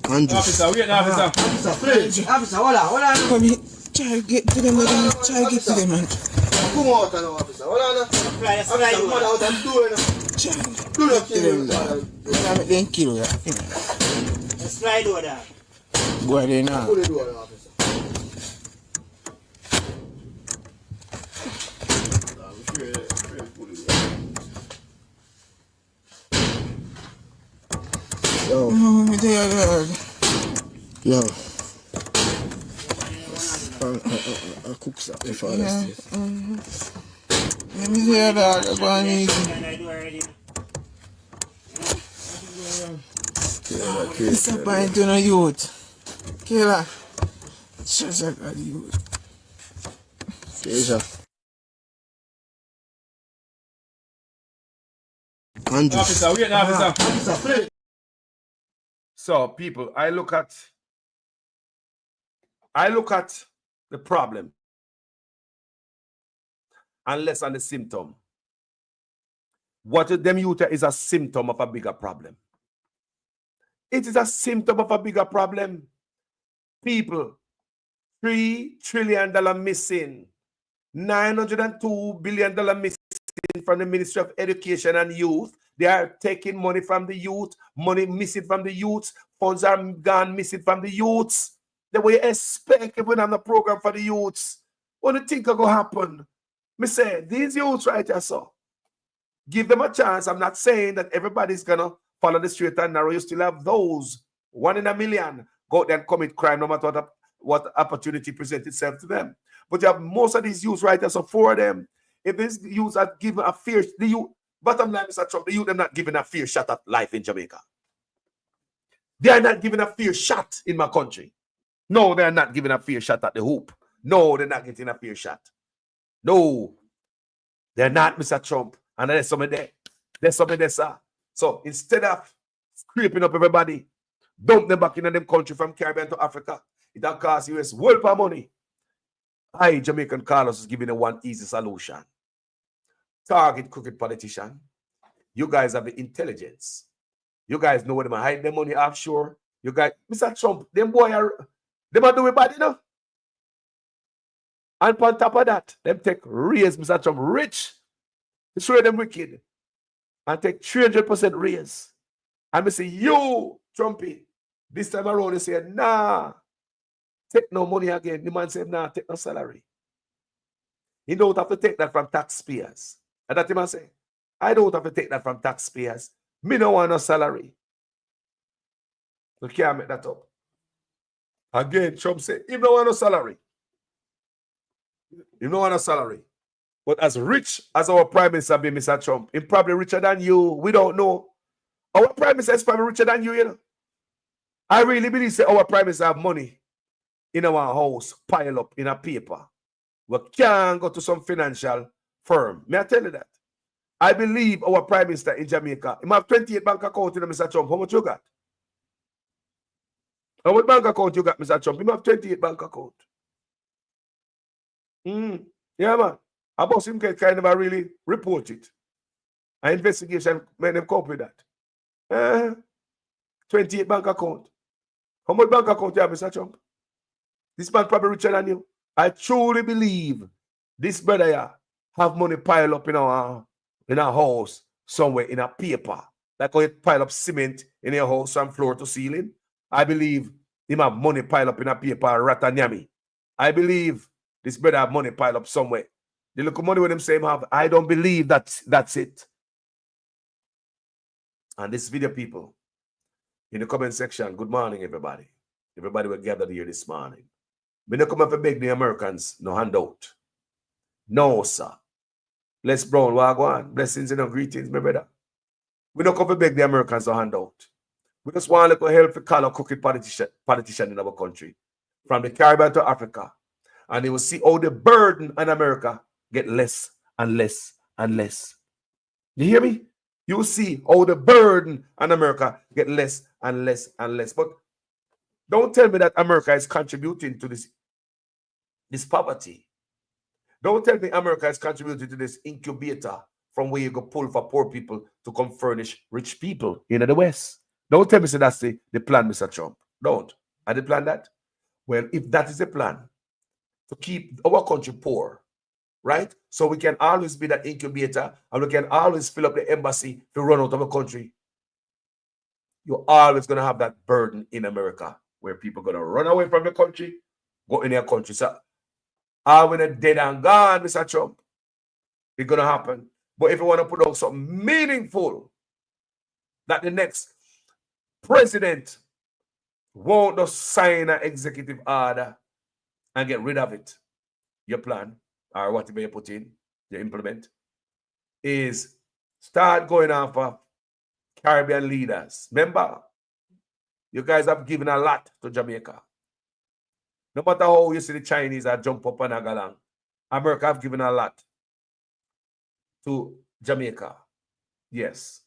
Officer, wait, officer. Officer, please. Officer, hold on. Come here. Try to get to them, try to get to them, man. Come out now, officer. Hold on. Officer, come out and do it. Do not kill them. Make them kill you. Let's slide over there. Go ahead now. Pull the door, officer. Yo. Yo. I'll cook something for us. Let me hear that. Go on easy. It's a point to no youth. Killer. Just like a youth. Keisha. Officer, wait, officer. Officer, please. So, people, I look at the problem and less on the symptom. What them youth is a symptom of a bigger problem. It is a symptom of a bigger problem. People, $3 trillion missing, $902 billion missing from the Ministry of Education and Youth. They are taking money from the youth, money missing from the youths, funds are gone missing from the youths. The way you expect if we have a program for the youths. What do you think is going to happen? Me say, these youths right here, so give them a chance. I'm not saying that everybody's going to follow the straight and narrow. You still have those 1 in a million go out there and commit crime no matter what opportunity presents itself to them. But you have most of these youths right here, so for them, if these youths are given a fair, the youth, bottom line, Mr. Trump, the youth are not given a fair shot at life in Jamaica. They are not given a fair shot in my country. No, they are not given a fair shot at the hoop. No, they're not getting a fair shot. No, they're not, Mr. Trump. And there's something there. There's something there, sir. So instead of scraping up everybody, dump them back in them country from Caribbean to Africa, it will cost US world of money. I, Jamaican Carlos, is giving a one easy solution. Target crooked politician. You guys have the intelligence. You guys know where they hide their money offshore. You guys, Mr. Trump, them boy are, them are doing bad enough. And on top of that, them take raise Mr. Trump rich. To show them wicked. And take 300% raise. And I say, you, Trumpy, this time around, they say, nah, take no money again. The man said, nah, take no salary. He don't have to take that from taxpayers. And that man say, I don't have to take that from taxpayers. Me don't want no salary. You can't make that up. Again, Trump said, he don't want no salary. He don't want no salary. But as rich as our Prime Minister be, Mr. Trump, he's probably richer than you. We don't know. Our Prime Minister is probably richer than you, you know. I really believe that our Prime Minister have money in our house, pile up in a paper. We can't go to some financial firm. May I tell you that? I believe our Prime Minister in Jamaica, he have 28 bank accounts in Mr. Trump. How much you got? How much bank account you got, Mr. Trump? He have 28 bank account. Yeah, man. About him kind of really report it. An investigation made them cope with that. 28 bank account. How much bank account you have, Mr. Trump? This man probably richer than you. I truly believe this brother here have money piled up in our house somewhere in a paper. Like how you pile up cement in your house from floor to ceiling. I believe him have money piled up in a paper, Ratanyami. I believe this brother have money piled up somewhere. The little money with him say him have, I don't believe that's it. And this video, people, in the comment section, good morning, everybody. Everybody will gather here this morning. We don't come up to beg the Americans, no handout. No, sir. Les Brown, wagwan. Blessings and greetings, my brother. We don't come to beg the Americans no handout. We just want a little help to call a crooked politician in our country. From the Caribbean to Africa. And they will see how the burden on America get less and less and less. You hear me? You will see how the burden on America get less and less and less. But don't tell me that America is contributing to this poverty. Don't tell me America is contributing to this incubator from where you go pull for poor people to come furnish rich people in the West. Don't tell me so that's the plan, Mr. Trump. Don't. I did plan that? Well, if that is the plan, to keep our country poor, right? So we can always be that incubator and we can always fill up the embassy to run out of a country. You're always going to have that burden in America where people are going to run away from the country, go in their country. So, when they're dead and gone, Mr. Trump, it's going to happen. But if you want to put out something meaningful, that the next president won't just sign an executive order and get rid of it, your plan, or whatever you put in, you implement, is start going after Caribbean leaders. Remember, you guys have given a lot to Jamaica. No matter how you see the Chinese are jump up and agalang, America have given a lot to Jamaica. Yes,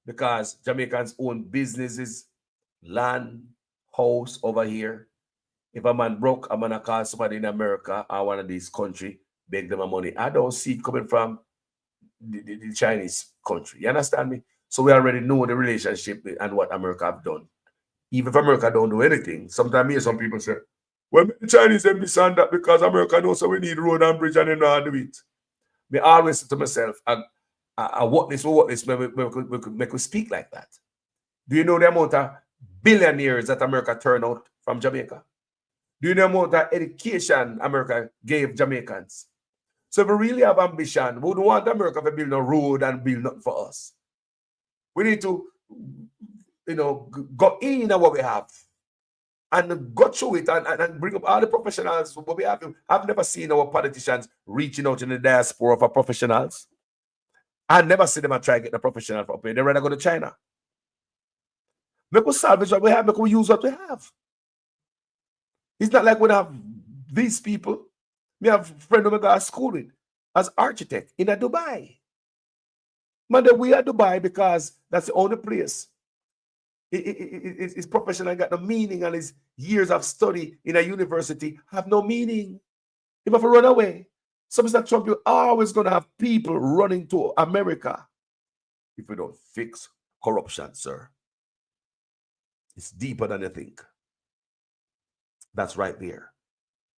because Jamaicans own businesses, land, house over here. If a man broke, I'm going to call somebody in America or one of these countries, beg them money. I don't see it coming from the Chinese country. You understand me? So we already know the relationship and what America have done. Even if America don't do anything, sometimes some people say, well, the Chinese them this and that because America knows so we need road and bridge and they know how to do it. I always say to myself, what this make we speak like that. Do you know the amount of billionaires that America turned out from Jamaica? Do you know the amount of education America gave Jamaicans? So if we really have ambition, we don't want America to build a road and build nothing for us. We need to, go in on what we have and go through it and bring up all the professionals. What we have. I've never seen our politicians reaching out in the diaspora for professionals. I never see them try to get the professional for pay. They rather go to China. Make us salvage what we have, make us use what we have. It's not like we have these people. We have a friend who I go to school with as architect in Dubai. Man, we are Dubai because that's the only place. His professional got no meaning, and his years of study in a university have no meaning. If have to run away. So Mr. Trump, you're always going to have people running to America if we don't fix corruption, sir. It's deeper than you think. That's right there.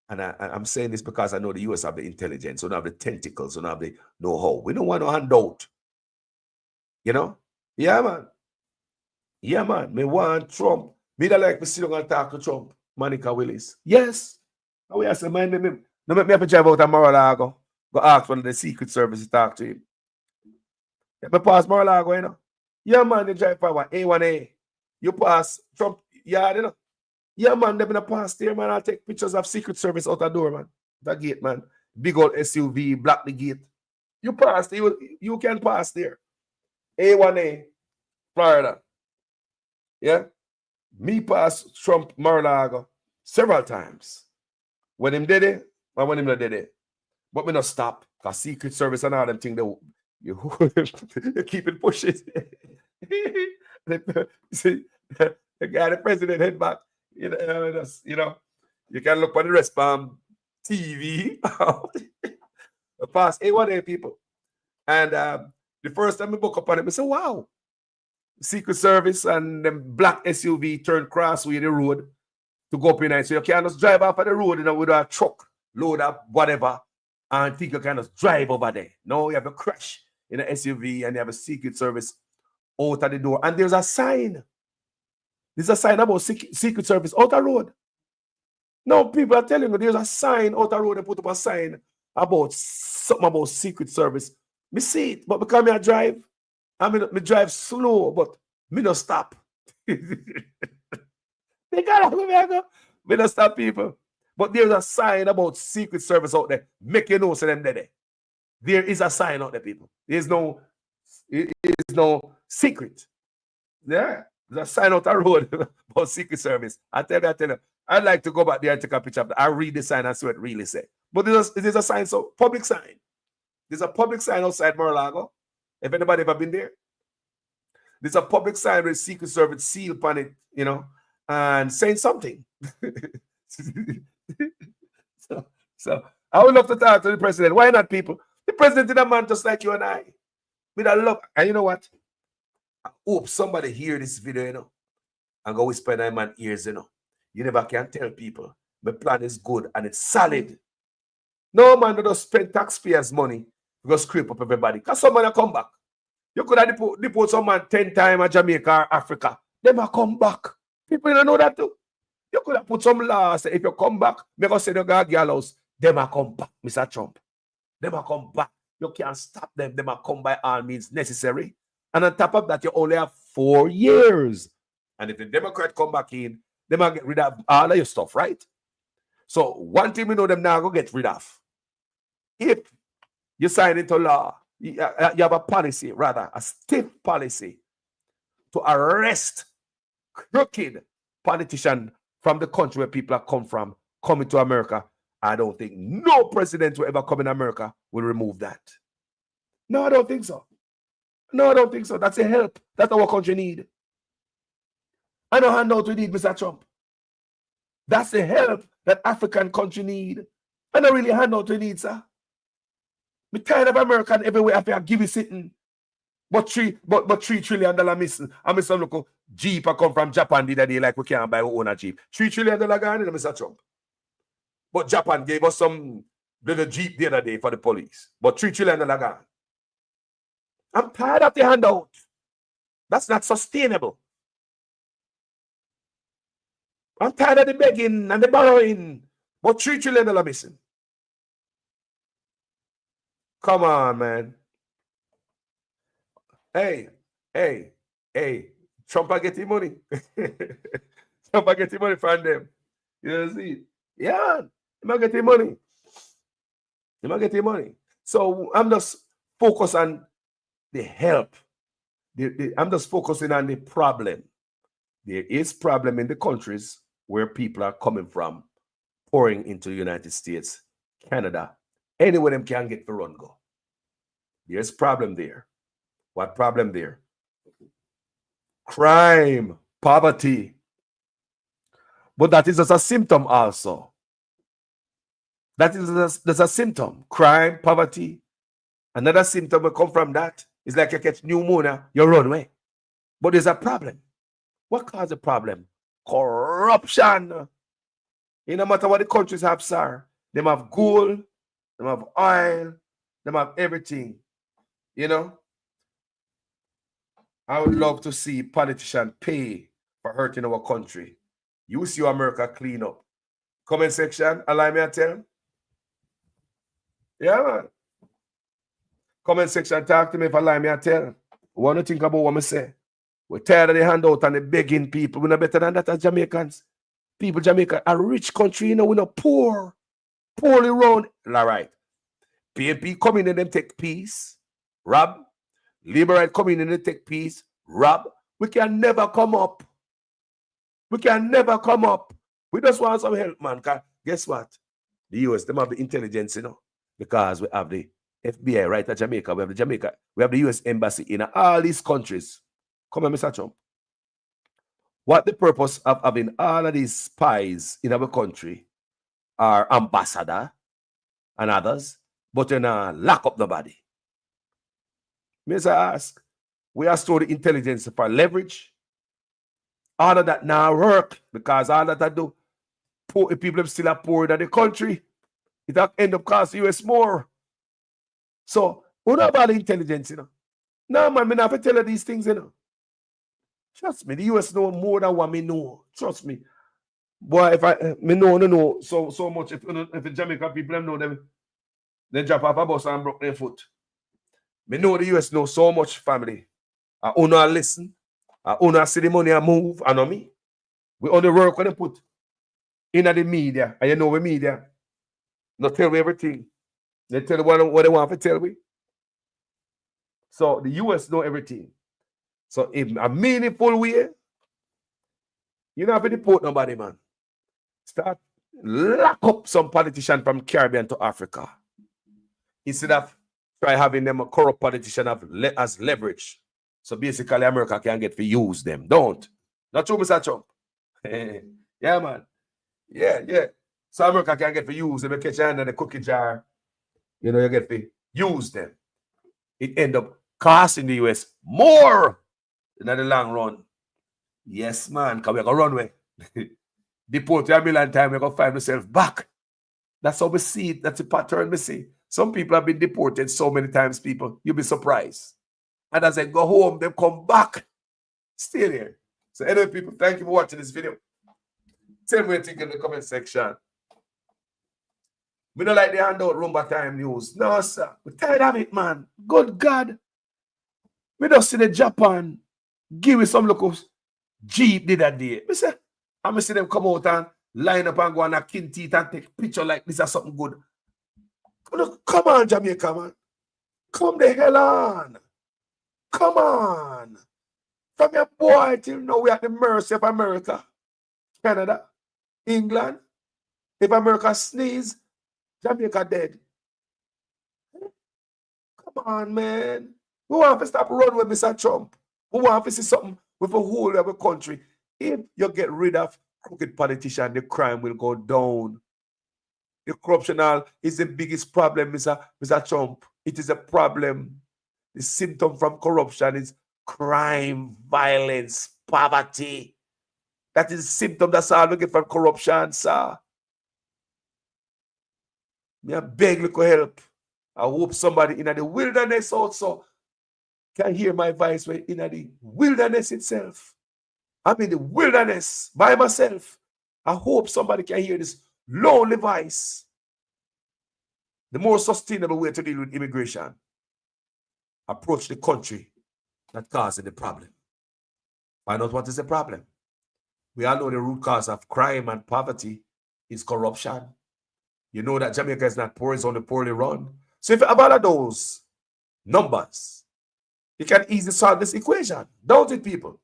And I'm saying this because I know the US have the intelligence, so they have the tentacles, so they have the know-how. We don't want no handout. You know? Yeah, man. Yeah, man. Me want Trump. Me don't like to sit down and talk to Trump. Monica Willis. Yes. How we say, man, no make me have to drive out to Mar-a-Lago. Go ask one of the Secret Service to talk to him. Yeah, me pass Mar-a-Lago, you know? Yeah, man, they drive for A1A. You pass Trump yard, you know? Yeah, man, they're going to pass there, man. I'll take pictures of Secret Service out the door, man. The gate, man. Big old SUV, block the gate. You pass, you can pass there. A1A, Florida. Yeah? Me pass Trump Mar-a-Lago several times. When him did it, and when him not did it. But me not stop, because Secret Service and all them things, you keep it pushing. See, the guy, the president, head back. You can look on the rest on TV. Past A1A people. And the first time I book up on it, I said, wow. Secret Service and them black SUV turned crossway the road to go up in there. So you can't just drive off of the road with a truck, load up, whatever, and think you can just drive over there. No, you have a crash in an SUV and you have a Secret Service out of the door. And there's a sign. There's a sign about Secret Service out the road. No, people are telling you there's a sign out the road. They put up a sign about something about Secret Service. Me see it, but because I drive, me drive slow, but me don't stop. They got me don't stop people. But there's a sign about Secret Service out there. Make you know, so them there. There is a sign out there, people. It is no secret. Yeah. There's a sign out the road about Secret Service. I tell you, I'd like to go back there and take a picture of that. I read the sign and see what it really says. But there's a sign, so public sign. There's a public sign outside Mar-a-Lago. If anybody ever been there, there's a public sign with Secret Service seal on it, and saying something. so I would love to talk to the president. Why not, people? The president is a man just like you and I. With a love. And you know what? I hope somebody hear this video, and go whisper in their man's ears, You never can tell people. My plan is good and it's solid. No man don't spend taxpayers' money to go scrape up everybody. Because someone will come back. You could have deport someone 10 times in Jamaica or Africa. They might come back. People don't know that too. You could have put some laws. If you come back, make us say the guard gallows. They might come back, Mr. Trump. They might come back. You can't stop them. They might come by all means necessary. And on top of that, you only have 4 years. And if the Democrat come back in, they might get rid of all of your stuff, right? So one thing we know them now go get rid of. If you sign into law, you have a policy, rather, a stiff policy to arrest crooked politicians from the country where people have come from, coming to America. I don't think no president will ever come in America will remove that. No, I don't think so. No, I don't think so. That's a help. That's our country need. I know handout we need, Mr. Trump. That's the help that African country need. I don't really handout we need, sir. I'm tired of American everywhere. I feel give you sitting. But $3 trillion missing. I'm some local Jeep I come from Japan the other day, like we can't buy our own Jeep. $3 trillion gone in, Mr. Trump. But Japan gave us some little Jeep the other day for the police. But $3 trillion gone. I'm tired of the handout. That's not sustainable. I'm tired of the begging and the borrowing. But $3 trillion missing. Come on, man. Hey. Trump are getting money. Trump are getting money from them. You see? Yeah, he might get money. He might get money. So I'm just focused on the help. I'm just focusing on the problem. There is problem in the countries where people are coming from, pouring into the United States, Canada, anywhere them can get the run go. There's problem there. What problem there? Crime, poverty. But that is just a symptom also. That is just a symptom. Crime, poverty. Another symptom will come from that. It's like you catch pneumonia, you run away. But there's a problem. What causes the problem? Corruption. You no matter what the countries have, sir. They have gold, they have oil, they have everything. You know? I would love to see politicians pay for hurting our country. You see America clean up. Comment section, allow me to tell. Yeah, man. Comment section, talk to me if allow me to tell. What do you think about what I say? We're tired of the handout and the begging people. We're not better than that as Jamaicans. People, Jamaica, a rich country, you know, we're not poor. Poorly run. All right. PNP come in and them take peace. Rob. Liberal come in and they take peace. Rob. We can never come up. We can never come up. We just want some help, man. Because guess what? The US, they have the intelligence, you know, because we have the FBI right at Jamaica. We have the Jamaica. We have the US embassy in all these countries. Come on, Mr. Trump. What the purpose of having all of these spies in our country are ambassador and others, but you're not lock up nobody. May I ask, we are storing intelligence for leverage. All of that now work because all that I do, poor people still are poor in the country. It will end up costing US more. So, we don't have intelligence, you know. No, man, I have to tell you these things, you know. Trust me, the US know more than what me know. Trust me. Boy, if I know so much, if the Jamaican people know them, they drop off a bus and broke their foot. Me know the US know so much, family. I only listen. I only see the money I move. I know me. We only work when they put in the media. And you know the media. Not tell me everything. They tell you what they want to tell me. So the US know everything. So in a meaningful way, you don't have to deport nobody, man. Start lock up some politician from Caribbean to Africa. Instead of try having them a corrupt politician as leverage. So basically America can get to use them. Don't. Not true, Mr. Trump. Yeah, man. Yeah. So America can get to use them. You catch your hand in the cookie jar. You know, you get to use them. It end up costing the US more in the long run. Yes, man, because we're going to run away. Deport you a million times, we're going to find ourselves back. That's how we see it. That's the pattern we see. Some people have been deported so many times, people. You'll be surprised. And as they go home, they come back. Still here. So anyway, people, thank you for watching this video. Tell me what you think in the comment section. We don't like the handout Rumba Time news. No, sir. We're tired of it, man. Good God. We don't see the Japan give me some local Jeep did that day. I say, I'm going to see them come out and line up and go on a kin teeth and take picture like this or something good. Come on, Jamaica, man. Come the hell on. Come on. From your boy till now, we at the mercy of America. Canada, England. If America sneeze, Jamaica dead. Come on, man. We want to stop running with Mr. Trump. We want to see something with the whole of the country. If you get rid of crooked politicians, the crime will go down. The corruption is the biggest problem, Mr. Trump. It is a problem. The symptom from corruption is crime, violence, poverty. That is a symptom that's all we get from corruption, sir. Me a beg little help. I hope somebody in the wilderness also can hear my voice when in the wilderness itself. I'm in the wilderness by myself. I hope somebody can hear this lonely voice. The more sustainable way to deal with immigration, approach the country that caused the problem. Find out what is the problem. We all know the root cause of crime and poverty is corruption. You know that Jamaica is not poor, it's only poorly run. So if you have all of those numbers, you can easily solve this equation. Don't it, people?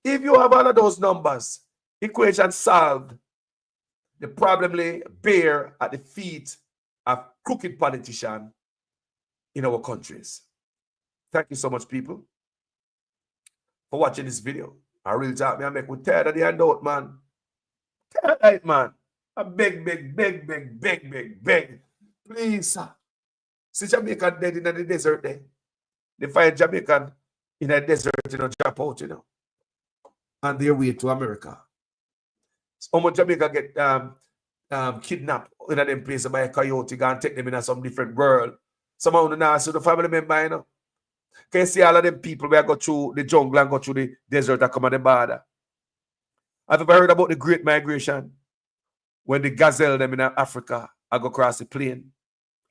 If you have all of those numbers, equation solved, the problem lay bare at the feet of crooked politicians in our countries. Thank you so much, people, for watching this video. I really thought me I make me tired of the handout, man. Tired, man. I beg. Please, sir. See Jamaican dead in the desert there. They find Jamaican in the desert, jump out, on their way to America. How much Jamaica get kidnapped in them places by a coyote, go and take them in some different world. Some of them now see the family member, Can you see all of them people where go through the jungle and go through the desert and come on the border? Have you ever heard about the Great Migration? When the gazelle them in Africa, I go across the plain,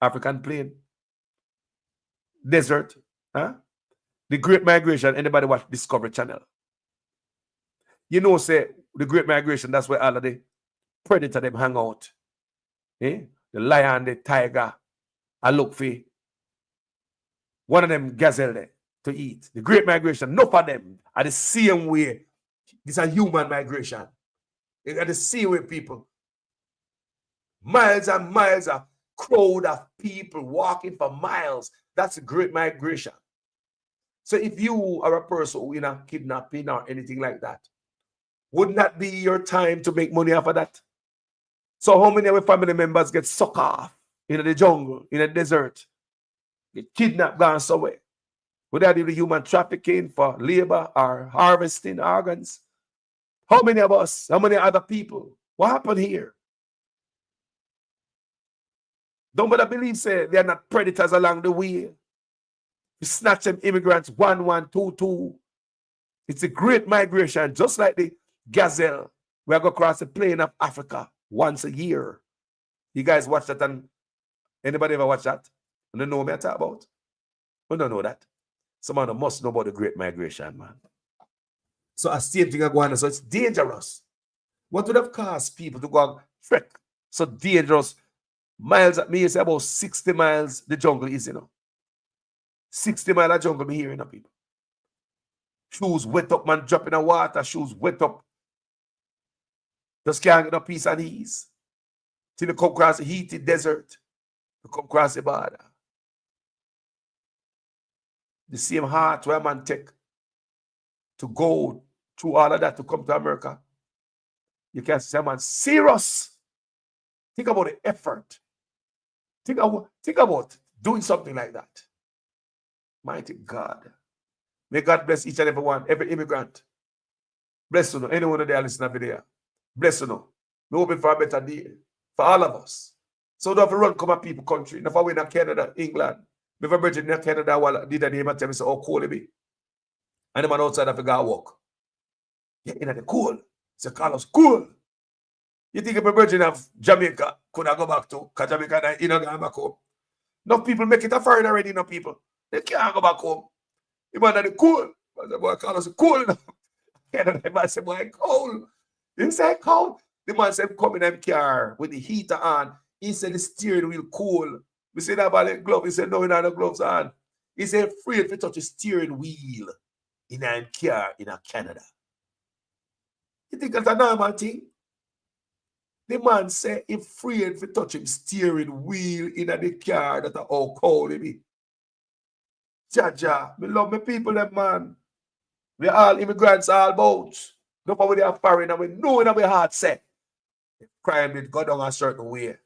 African plain, desert, huh? The Great Migration, anybody watch Discovery Channel? You know, say, the Great Migration, that's where all of the predator them hang out. The lion, the tiger, I look for one of them gazelle there to eat. The Great Migration, enough of them are the same way. This is a human migration. They are the same way, people. Miles and miles of crowd of people walking for miles. That's a Great Migration. So if you are a person who in a kidnapping or anything like that, wouldn't that be your time to make money off of that? So how many of our family members get sucked off in the jungle, in the desert, get kidnapped, gone somewhere? Would that be the human trafficking for labor or harvesting organs? How many of us, how many other people? What happened here? Don't bother believe, say, they are not predators along the way. You snatch them immigrants 1122. It's a Great Migration, just like the gazelle. We go across the plain of Africa once a year. You guys watch that? And anybody ever watch that? You don't know what I talk about? We don't know that. Someone must know about the Great Migration, man. So a same thing going on. So it's dangerous. What would have caused people to go and trek so dangerous? Miles at me is about 60 miles the jungle is, 60 miles of jungle me here, people. Shoes wet up, man, drop in the water, shoes wet up. Just can't get a piece of ease. Till you come across the heated desert. You come across the border. The same heart where man take to go through all of that to come to America. You can say, man, serious. Think about the effort. Think about doing something like that. Mighty God. May God bless each and every one, every immigrant. Bless you, anyone there listening to the video. Bless you. We're hoping for a better day for all of us. So don't have to run come up people country. If I win in Canada, England, if I bridge in Canada, while did the name and tell me, so how cold it be? And the man outside of the guy walk. Yeah, in the cool. It's a Carlos cool. You think if a virgin of Jamaica could I go back to? Because Jamaica, you know, go back home. No people make it a foreign already, no people. They can't go back home. You man that cool. I said, boy, Carlos cool. The man said, boy, cold. He said, cold. The man said, come in that car with the heater on. He said, the steering wheel cool. We said, have a glove. He said, no, we don't have no gloves on. He said, afraid to touch the steering wheel in a car in Canada. You think that's a normal thing? The man said, he's afraid to touch him steering wheel in the car that are all cold. Jaja, me love my people, them man. We all immigrants, all boats. No problem they are foreign, and we know in our heart say, crime did go down a certain way.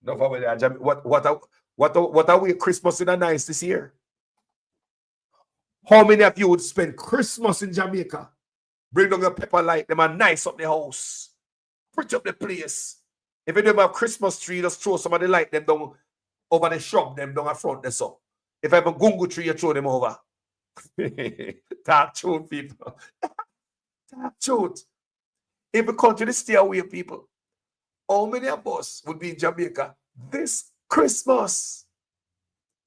No problem they are. What are we Christmas in a nice this year? How many of you would spend Christmas in Jamaica? Bring down your pepper light, them and nice up the house. Pretty up the place. If you don't have Christmas tree, just throw some of the light them down over the shrub, them down in front there so. If I have a gungu tree, you throw them over. Talk truth, people. Talk truth. If the country stay away, people, how many of us would be in Jamaica this Christmas?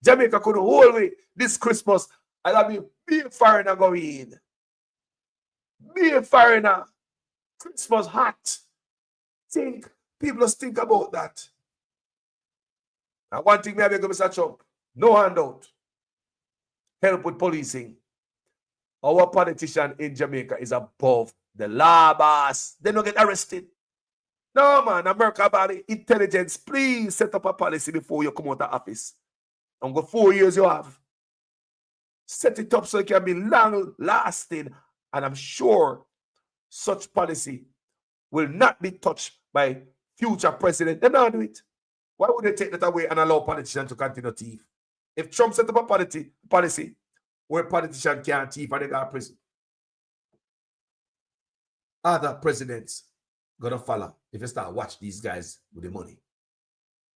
Jamaica could hold it this Christmas. I'll be a foreigner going. Be a foreigner. Christmas hot. People just think about that. And one thing maybe Mr. Trump, no handout. Help with policing. Our politician in Jamaica is above the law, boss. They don't get arrested. No, man, America about it. Intelligence, please set up a policy before you come out of office. And go 4 years you have. Set it up so it can be long lasting. And I'm sure such policy will not be touched by future president. They don't do it. Why would they take that away and allow politicians to continue to thief? If Trump set up a policy where politicians can't thief and they got prison, other presidents gonna follow if you start watch these guys with the money.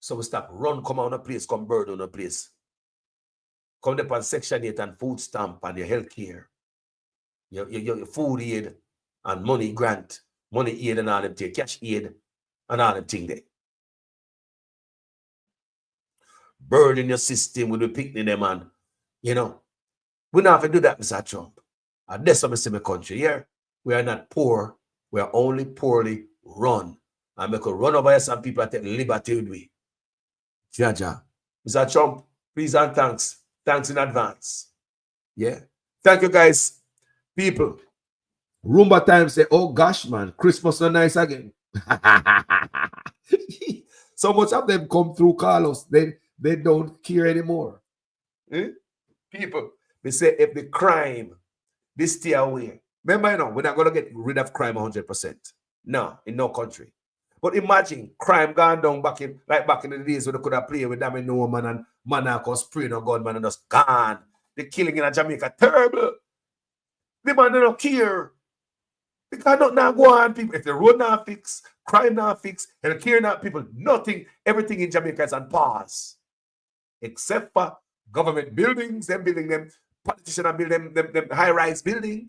So we stop run, come on a place, come bird on a place. Come up on Section 8 and food stamp and your health care, your food aid and money grant, money aid and all them things, cash aid and all them things there. Bird in your system with the picnic them and, we don't have to do that, Mr. Trump. And that's what I say my country here. We are not poor. We are only poorly run. And we could run over here some people that take liberty with we. Jaja. Mr. Trump, please and thanks. Thanks in advance. Yeah. Thank you, guys. People. Roomba time say, oh gosh, man, Christmas not nice again. So much of them come through Carlos. They don't care anymore. People, they say if the crime, they stay away. Remember, we're not going to get rid of crime 100%. No, in no country. But imagine crime gone down back in the days when they could have played with Damien Norman and Monaco spraying a gunman and just gone. The killing in Jamaica, terrible. The man don't care. They cannot now go on, people. If the road not fixed, crime not fixed, health care not people, nothing, everything in Jamaica is on pause. Except for government buildings, them building them, politicians are building them high-rise building.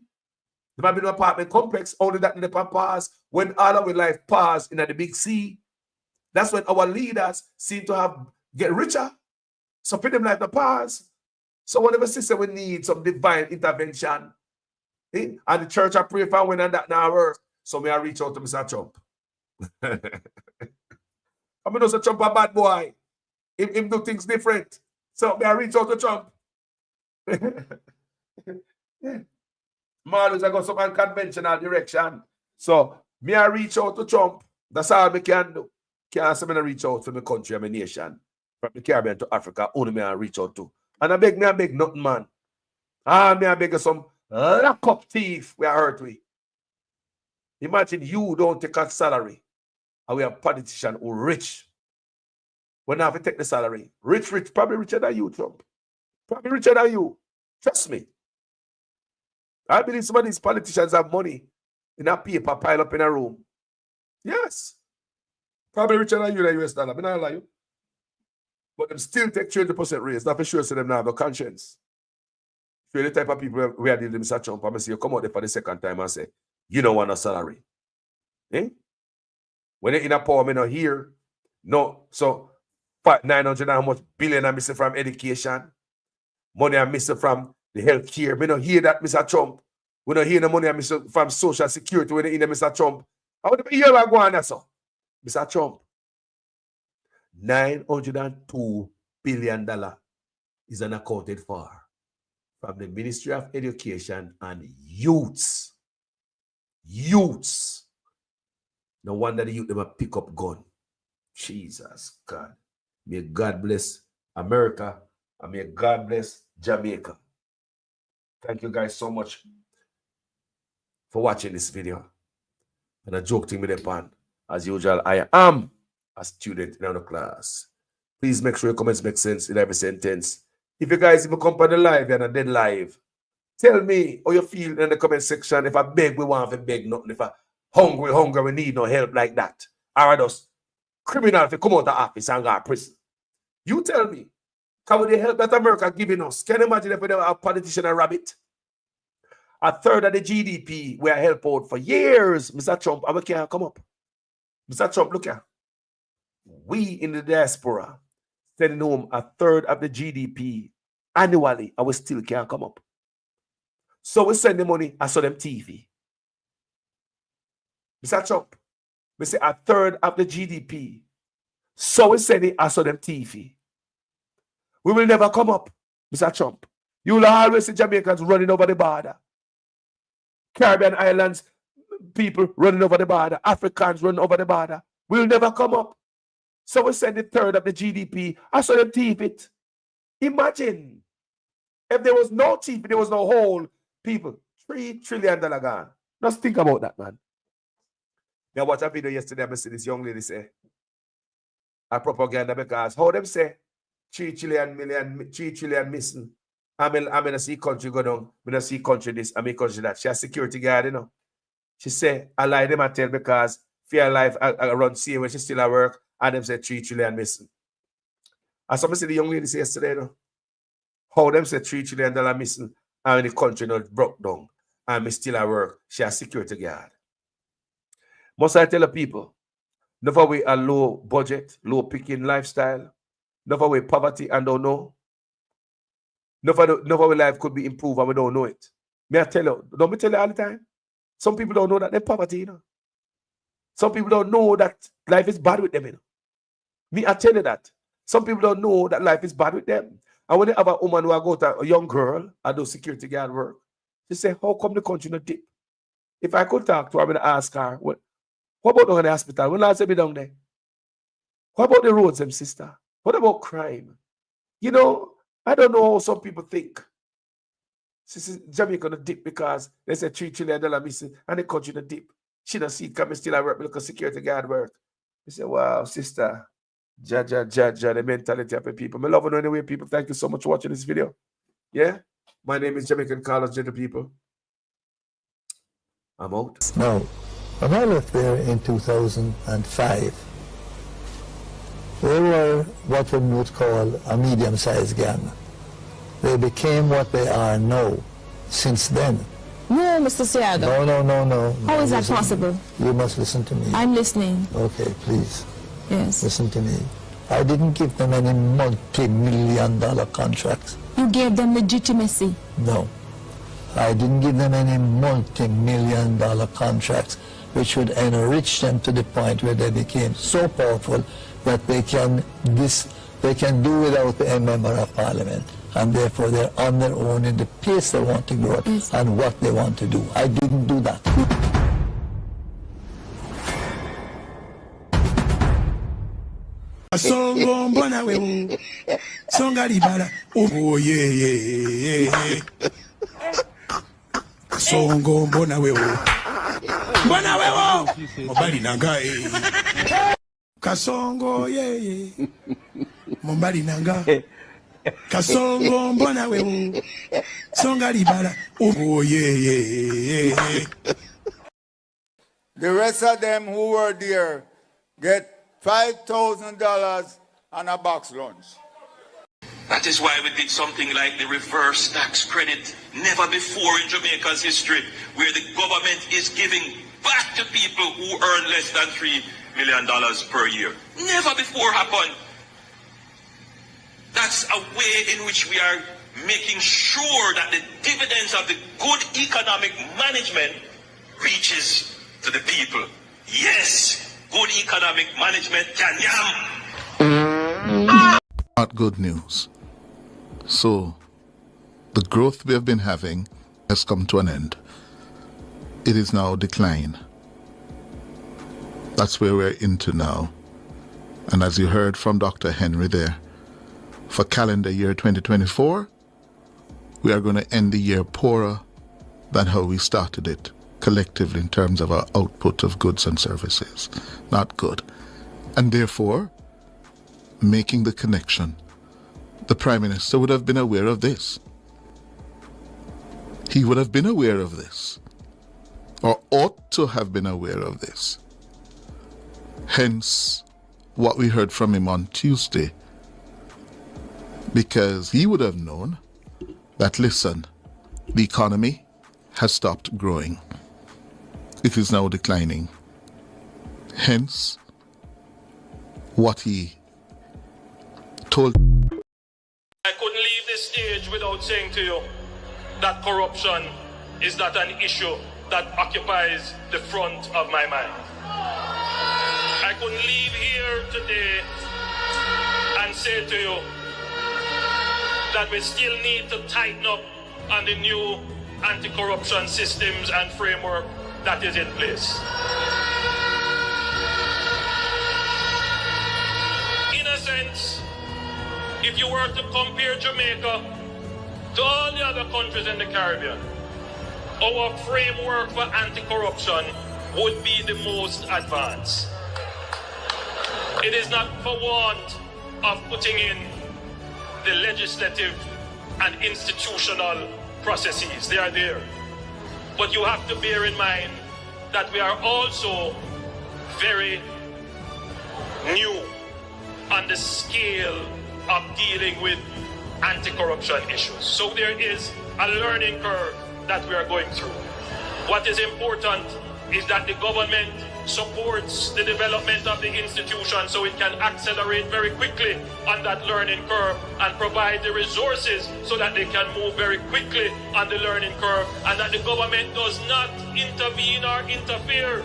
They might build an apartment complex, only that in the pause. When all our life paused in the big sea, that's when our leaders seem to get richer. So for them like the pause. So whatever system we need some divine intervention. And the church I pray for when that now work. So may I reach out to Mr. Trump. I mean, Mr. Trump a bad boy. Him do things different. So may I reach out to Trump. Marlins, I got some unconventional direction. So may I reach out to Trump. That's all I can do. Can't say me reach out to my country and my nation. From the Caribbean to Africa, only me I reach out to. And I beg nothing, man. Me I beg some lock up thief we are hurt with. Imagine you don't take a salary and we have politicians who rich. We don't have to take the salary. Rich, probably richer than you, Trump. Probably richer than you. Trust me. I believe some of these politicians have money in a paper pile up in a room. Yes. Probably richer than you, the US dollar. I'm not lie you. But them still take 20% raise. Not for sure so them now have no conscience. So the type of people we are dealing with Mr. Trump, I'm going to say, you come out there for the second time and say, you don't want a salary. Eh? When you're in a power, I'm not here. No. So 900 and how much billion I'm missing from education. Money I'm missing from the health care. We don't hear that, Mr. Trump. We don't hear the money I'm missing from social security when you're in there, Mr. Trump. I want to hear what go on there, so. Mr. Trump. $902 billion is unaccounted for from the Ministry of Education and youths. Youths. No wonder the youth never pick up gun. Jesus God. May God bless America and may God bless Jamaica. Thank you guys so much for watching this video. And a joke thing with the pan. As usual, I am a student in our class. Please make sure your comments make sense in every sentence. If you guys even come on the live and a dead live, tell me how you feel in the comment section. If I beg, we want to beg nothing. If I hungry, we need no help like that. Or just criminal if you come out of office and go to prison. You tell me. With the help that America giving us, can you imagine if we don't have politician and rabbit? A third of the GDP we are helped out for years. Mr. Trump, I can't come up. Mr. Trump, look here. We in the diaspora sending home a third of the GDP annually, and we still can't come up. So we send the money, I saw them TV. Mr. Trump, we say a third of the GDP. So we send it, I saw them TV. We will never come up, Mr. Trump. You will always see Jamaicans running over the border. Caribbean islands, people running over the border. Africans running over the border. We will never come up. So we send a third of the GDP. I saw them TV it. Imagine if there was no TV, there was no whole people. $3 trillion gone. Just think about that, man. I watched a video yesterday. I see this young lady say a propaganda because how them say 3 trillion missing. I'm in a see country go down. I'm in a see country this, I'm in country that. She has security guard, you know. She say, I lie them and tell because fear life I run see when she still at work and them say 3 trillion missing. As some see the young lady say yesterday, you know. How them say $3 trillion missing and in the country not broke down and me still at work. She has security guard. Must I tell the people, never we a low budget, low picking lifestyle. Never way poverty and don't know. Never way life could be improved and we don't know it. May I tell you, don't me tell you all the time? Some people don't know that they're poverty, you know. Some people don't know that life is bad with them, you know. Me, I tell you that. Some people don't know that life is bad with them. And when they have a woman who I go to a young girl, I do security guard work, she say, how come the country not dip? If I could talk to her, I'm going to ask her, what about down in the hospital? When last time be down there? What about the roads, them sister? What about crime? You know, I don't know how some people think. Jamaica gonna dip because they say $3 trillion missing and the country gonna dip. She don't see it coming still at work because security guard work. They say, wow, sister, the mentality of the people. I love it anyway, people. Thank you so much for watching this video. Yeah? My name is Jamaican Carlos, gentle people. I'm out. Now, when I left there in 2005, they were what we would call a medium-sized gang. They became what they are now, since then. No, Mr. Seado. No. How is that possible? You must listen to me. I'm listening. Okay, please. Yes. Listen to me. I didn't give them any multi-million-dollar contracts. You gave them legitimacy. No. I didn't give them any multi-million-dollar contracts which would enrich them to the point where they became so powerful that they can do without a member of parliament, and therefore they're on their own in the pace they want to grow and what they want to do. I didn't do that. Oh yeah. Songo mbona wewe. Mbona wewe. Mobali nanga Kasongo yeah. Mombali nanga. Kasongo mbona wewe. Songa libala. Oh yeah. The rest of them who were there get $5,000 on a box lunch. That is why we did something like the reverse tax credit. Never before in Jamaica's history, where the government is giving back to people who earn less than $3 million per year. Never before happened. That's a way in which we are making sure that the dividends of the good economic management reaches to the people. Yes, good economic management can yam. Not good news. So, the growth we have been having has come to an end. It is now decline. That's where we're into now. And as you heard from Dr. Henry there, for calendar year 2024, we are going to end the year poorer than how we started it, collectively in terms of our output of goods and services. Not good. And therefore, making the connection, the Prime Minister would have been aware of this. He would have been aware of this, or ought to have been aware of this. Hence, what we heard from him on Tuesday, because he would have known that, listen, the economy has stopped growing. It is now declining. Hence, what he told. I couldn't leave this stage without saying to you that corruption is not an issue that occupies the front of my mind. I couldn't leave here today and say to you that we still need to tighten up on the new anti-corruption systems and framework that is in place. In a sense, if you were to compare Jamaica to all the other countries in the Caribbean, our framework for anti-corruption would be the most advanced. It is not for want of putting in the legislative and institutional processes. They are there. But you have to bear in mind that we are also very new on the scale of dealing with anti-corruption issues. So there is a learning curve that we are going through. What is important is that the government supports the development of the institution so it can accelerate very quickly on that learning curve and provide the resources so that they can move very quickly on the learning curve, and that the government does not intervene or interfere.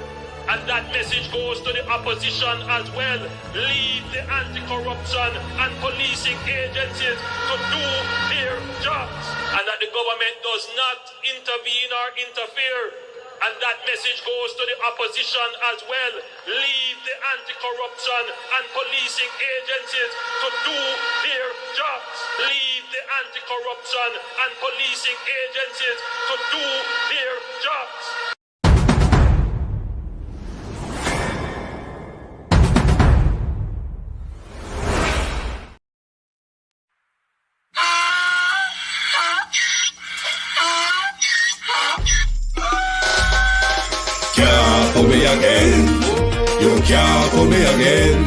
And that message goes to the opposition as well. Leave the anti-corruption and policing agencies to do their jobs, and that the government does not intervene or interfere. And that message goes to the opposition as well. Leave the anti-corruption and policing agencies to do their jobs. Leave the anti-corruption and policing agencies to do their jobs. For me again, you can't for me again.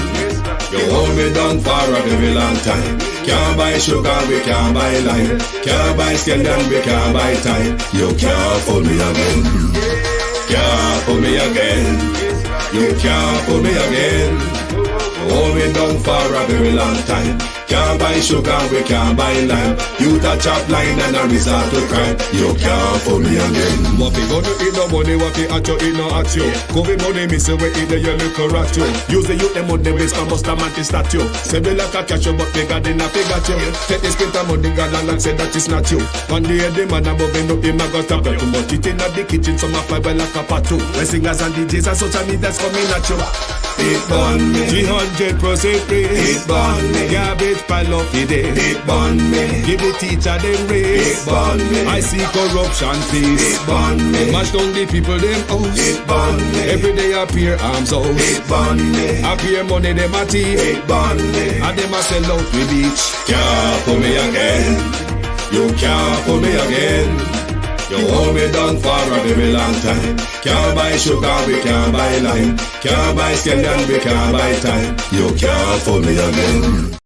You hold me down for a very long time. Can't buy sugar, we can't buy lime. Can't buy scandal, we can't buy time. You can't for me again. Can't for me again. You can't for me again. You hold me down for a very long time. Can't buy sugar, we can't buy lime. You touch up line and a resort to crime. You can't for me again. What we gonna eat no money, what we at you, eat no at you. COVID money, me say we eat the your little rat you. Use the youth, them money, waste, and bust a man to statue. Say we like a catch you, but we got in a figure you. Take this spit of money, God and say that it's not you. One day the man above me, no him a got a bet. Too much it in the kitchen, some a fly well like a patu. The singers and DJs and social media's coming at you. It burn me. 300% praise. It burn me. Garbage pile up the day. It burn me. Give the teacher them raise. It burn me. I see corruption please. It burn me. Mash down the people them house. It burn me. Every day appear arms out. It burn me. Appear money them a thief. It burn me. And them a sell out with beach. Can't for me again. You can't for me again. You hold me down for a very long time. Can't buy sugar, we can't buy lime. Can't buy scandal, we can't buy time. You can't for me again.